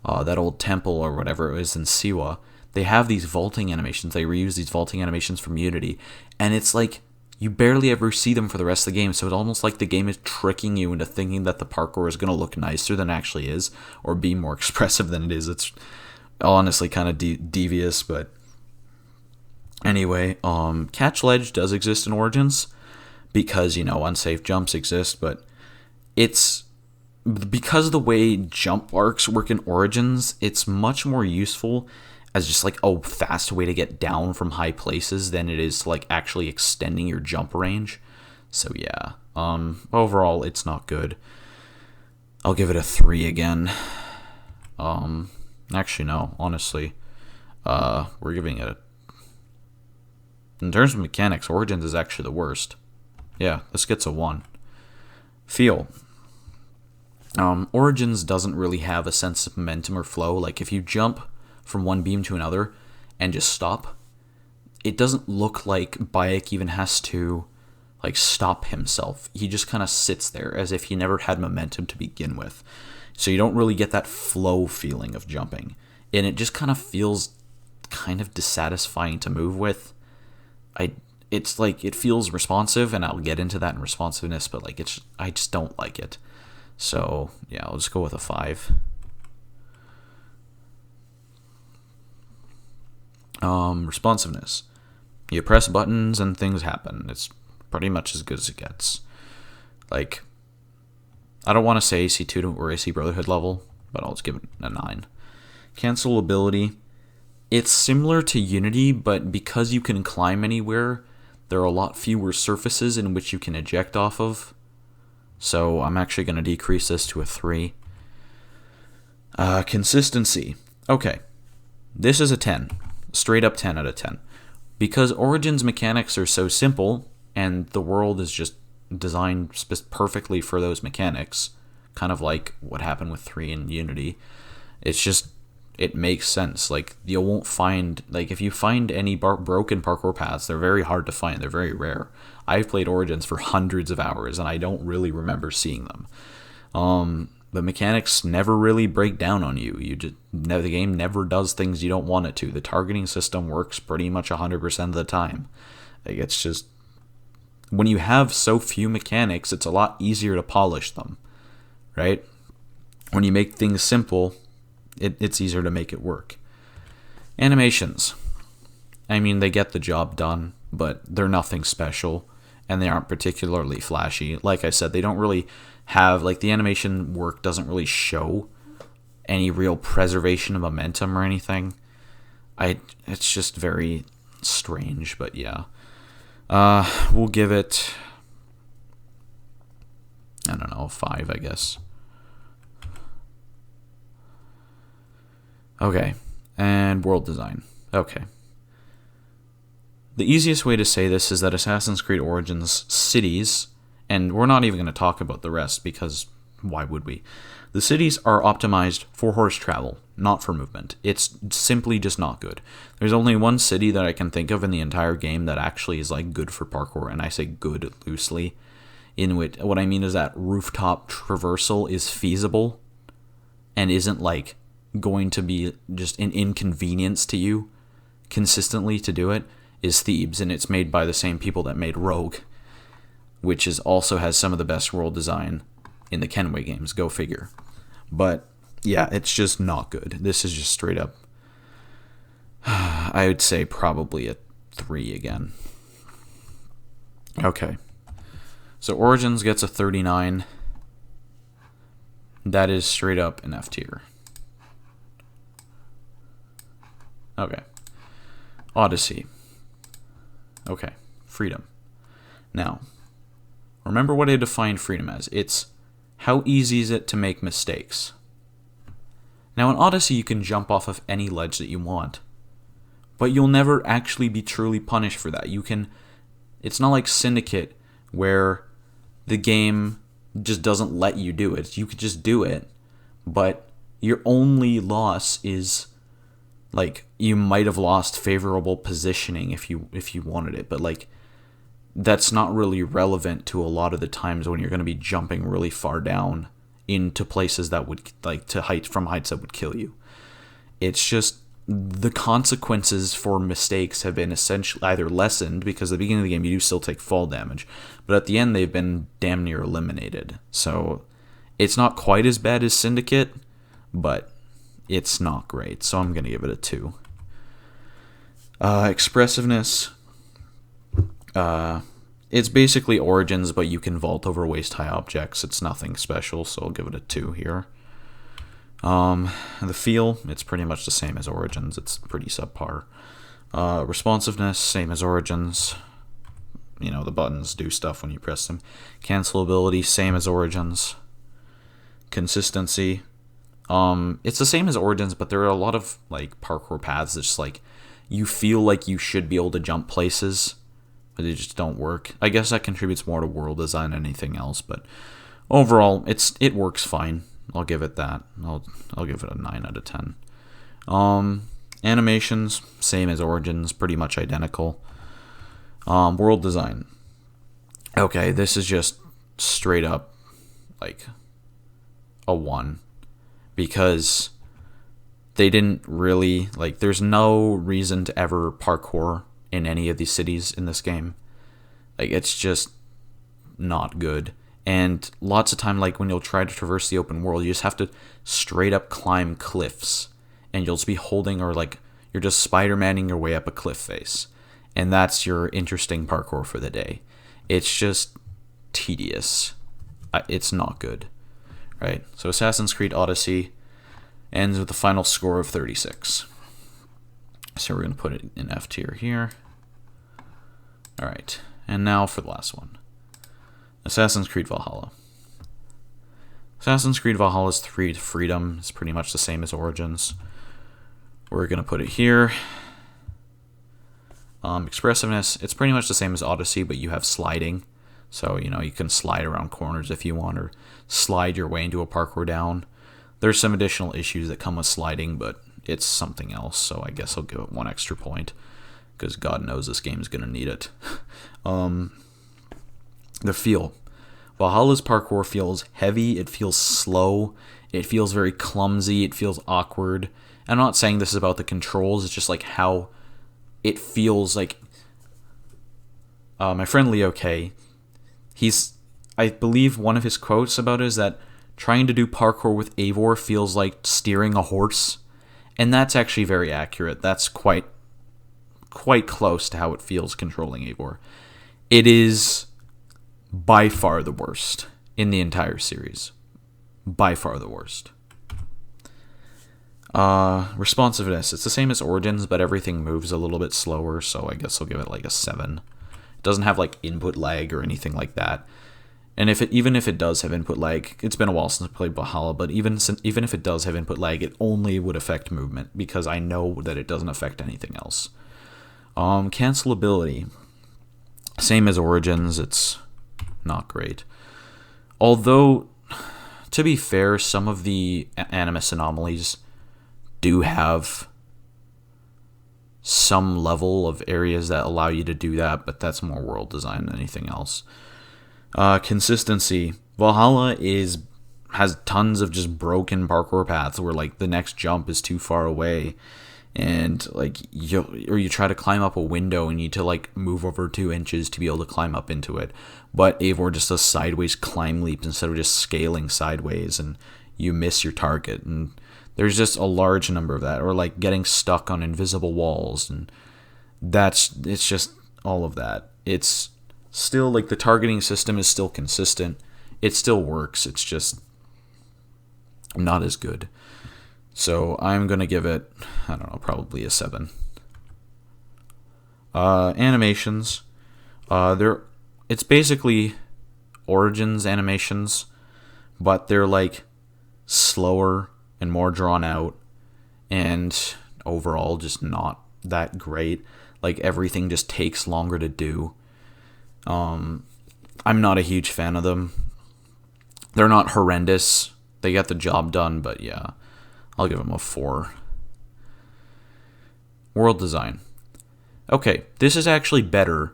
that old temple or whatever it is in Siwa, they have these vaulting animations. They reuse these vaulting animations from Unity, and it's like you barely ever see them for the rest of the game. So it's almost like the game is tricking you into thinking that the parkour is going to look nicer than it actually is, or be more expressive than it is. It's honestly kind of devious, but anyway, catch ledge does exist in Origins because, you know, unsafe jumps exist, but it's because of the way jump arcs work in Origins, it's much more useful as just like a fast way to get down from high places than it is like actually extending your jump range. So yeah, overall it's not good. I'll give it a 3 again. Actually no, honestly, we're giving it in terms of mechanics, Origins is actually the worst. Yeah, this gets a 1. Feel. Origins doesn't really have a sense of momentum or flow. Like if you jump from one beam to another and just stop, it doesn't look like Bayek even has to like stop himself. He just kind of sits there as if he never had momentum to begin with. So you don't really get that flow feeling of jumping, and it just kind of feels kind of dissatisfying to move with. It's like it feels responsive, and I'll get into that in responsiveness, but like I just don't like it. So yeah, I'll just go with a 5. Responsiveness. You press buttons and things happen. It's pretty much as good as it gets. Like, I don't want to say AC2 or AC Brotherhood level, but I'll just give it a 9. Cancel ability. It's similar to Unity, but because you can climb anywhere, there are a lot fewer surfaces in which you can eject off of. So I'm actually going to decrease this to a 3. Consistency. Okay. This is a 10. Straight up 10 out of 10. Because Origins mechanics are so simple, and the world is just designed perfectly for those mechanics, kind of like what happened with 3 in Unity, it's just, it makes sense. Like, you won't find, like, if you find any broken parkour paths, they're very hard to find. They're very rare. I've played Origins for hundreds of hours, and I don't really remember seeing them. The mechanics never really break down on you. The game never does things you don't want it to. The targeting system works pretty much 100% of the time. Like, it's just, when you have so few mechanics, it's a lot easier to polish them, right? When you make things simple, it's easier to make it work. Animations. I mean, they get the job done, but they're nothing special, and they aren't particularly flashy. Like I said, they don't really have, like, the animation work doesn't really show any real preservation of momentum or anything. It's just very strange, but yeah. We'll give it, I don't know, 5, I guess. Okay, and world design. Okay. The easiest way to say this is that Assassin's Creed Origins cities, and we're not even going to talk about the rest because why would we? The cities are optimized for horse travel, not for movement. It's simply just not good. There's only one city that I can think of in the entire game that actually is like good for parkour, and I say good loosely. In which, what I mean is that rooftop traversal is feasible and isn't like going to be just an inconvenience to you consistently to do it is Thebes, and it's made by the same people that made Rogue, which also has some of the best world design in the Kenway games. Go figure. But yeah, it's just not good. This is just straight up, I would say probably a 3 again. Okay. So Origins gets a 39. That is straight up an F tier. Okay. Odyssey. Okay. Freedom. Now, remember what I defined freedom as. It's how easy is it to make mistakes. Now, in Odyssey, you can jump off of any ledge that you want, but you'll never actually be truly punished for that. It's not like Syndicate, where the game just doesn't let you do it. You could just do it, but your only loss is, like, you might have lost favorable positioning if you wanted it, but, like, that's not really relevant to a lot of the times when you're going to be jumping really far down into places that would, like, to heights that would kill you. It's just the consequences for mistakes have been essentially either lessened, because at the beginning of the game you do still take fall damage, but at the end they've been damn near eliminated. So it's not quite as bad as Syndicate, but it's not great. So I'm going to give it a 2. Expressiveness. It's basically Origins, but you can vault over waist-high objects. It's nothing special, so I'll give it a 2 here. The feel, it's pretty much the same as Origins. It's pretty subpar. Responsiveness, same as Origins. You know, the buttons do stuff when you press them. Cancelability, same as Origins. Consistency, it's the same as Origins, but there are a lot of, like, parkour paths that's just, like, you feel like you should be able to jump places, but they just don't work. I guess that contributes more to world design than anything else, but overall, it works fine. I'll give it that. I'll give it a 9 out of 10. Animations, same as Origins, pretty much identical. World design. Okay, this is just straight up, like, a 1. Because they didn't really, like, there's no reason to ever parkour in any of these cities in this game. Like, it's just not good. And lots of time, like, when you'll try to traverse the open world, you just have to straight up climb cliffs. And you'll just be holding, or, like, you're just Spider-Manning your way up a cliff face. And that's your interesting parkour for the day. It's just tedious. It's not good. Right? So Assassin's Creed Odyssey ends with a final score of 36. So we're going to put it in F tier here. Alright. And now for the last one. Assassin's Creed Valhalla. Assassin's Creed Valhalla's freedom is pretty much the same as Origins. We're going to put it here. Expressiveness, it's pretty much the same as Odyssey, but you have sliding. So, you know, you can slide around corners if you want, or slide your way into a parkour down. There's some additional issues that come with sliding, but it's something else, so I guess I'll give it 1 extra point, because God knows this game's going to need it. The feel. Valhalla's parkour feels heavy, it feels slow, it feels very clumsy, it feels awkward. I'm not saying this is about the controls, it's just like how it feels like. My friend Leo K, I believe one of his quotes about it is that trying to do parkour with Eivor feels like steering a horse, and that's actually very accurate. That's quite close to how it feels controlling Eivor. It is by far the worst in the entire series. By far the worst. Responsiveness. It's the same as Origins, but everything moves a little bit slower, so I guess I'll give it like a 7. It doesn't have like input lag or anything like that. And even if it does have input lag, it's been a while since I played Valhalla, but even if it does have input lag, it only would affect movement, because I know that it doesn't affect anything else. Cancelability. Same as Origins, it's not great. Although, to be fair, some of the Animus anomalies do have some level of areas that allow you to do that, but that's more world design than anything else. Consistency. Valhalla is has tons of just broken parkour paths where like the next jump is too far away, and like you try to climb up a window and you need to like move over 2 inches to be able to climb up into it, but Eivor just does sideways climb leaps instead of just scaling sideways, and you miss your target. And there's just a large number of that, or like getting stuck on invisible walls, and it's just all of that. It's still like the targeting system is still consistent, it still works, it's just not as good. So I'm going to give it, I don't know, probably a 7. Animations. It's basically Origins animations, but they're like slower and more drawn out, and overall just not that great. Like everything just takes longer to do. I'm not a huge fan of them. They're not horrendous. They get the job done, but yeah, I'll give them a 4. World design. Okay, this is actually better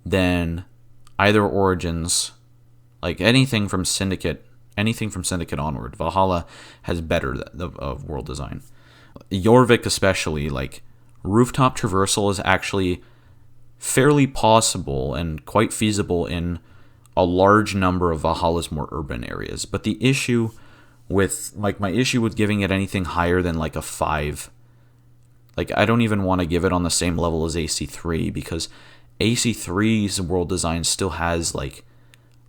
than either Origins. Like anything from Syndicate onward. Valhalla has better of world design. Jorvik especially, like rooftop traversal is actually fairly possible and quite feasible in a large number of Valhalla's more urban areas. But the issue with, like, my issue with giving it anything higher than like a 5, like I don't even want to give it on the same level as AC3, because AC3's world design still has like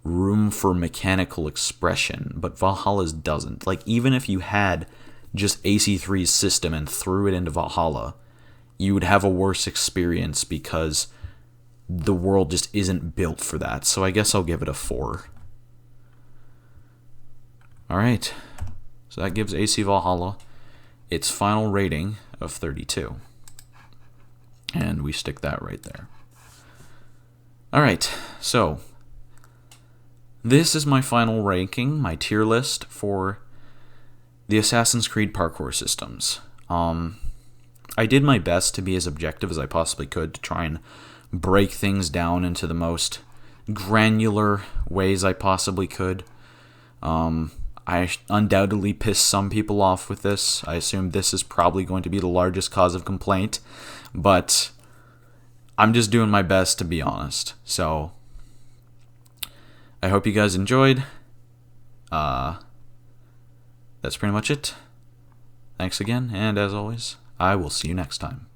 room for mechanical expression, but Valhalla's doesn't. Like even if you had just AC3's system and threw it into Valhalla, you would have a worse experience because the world just isn't built for that. So I guess I'll give it a 4. Alright, so that gives AC Valhalla its final rating of 32. And we stick that right there. Alright, so this is my final ranking, my tier list for the Assassin's Creed parkour systems. I did my best to be as objective as I possibly could to try and break things down into the most granular ways I possibly could. I undoubtedly pissed some people off with this. I assume this is probably going to be the largest cause of complaint, but I'm just doing my best, to be honest. So I hope you guys enjoyed. That's pretty much it. Thanks again, and as always, I will see you next time.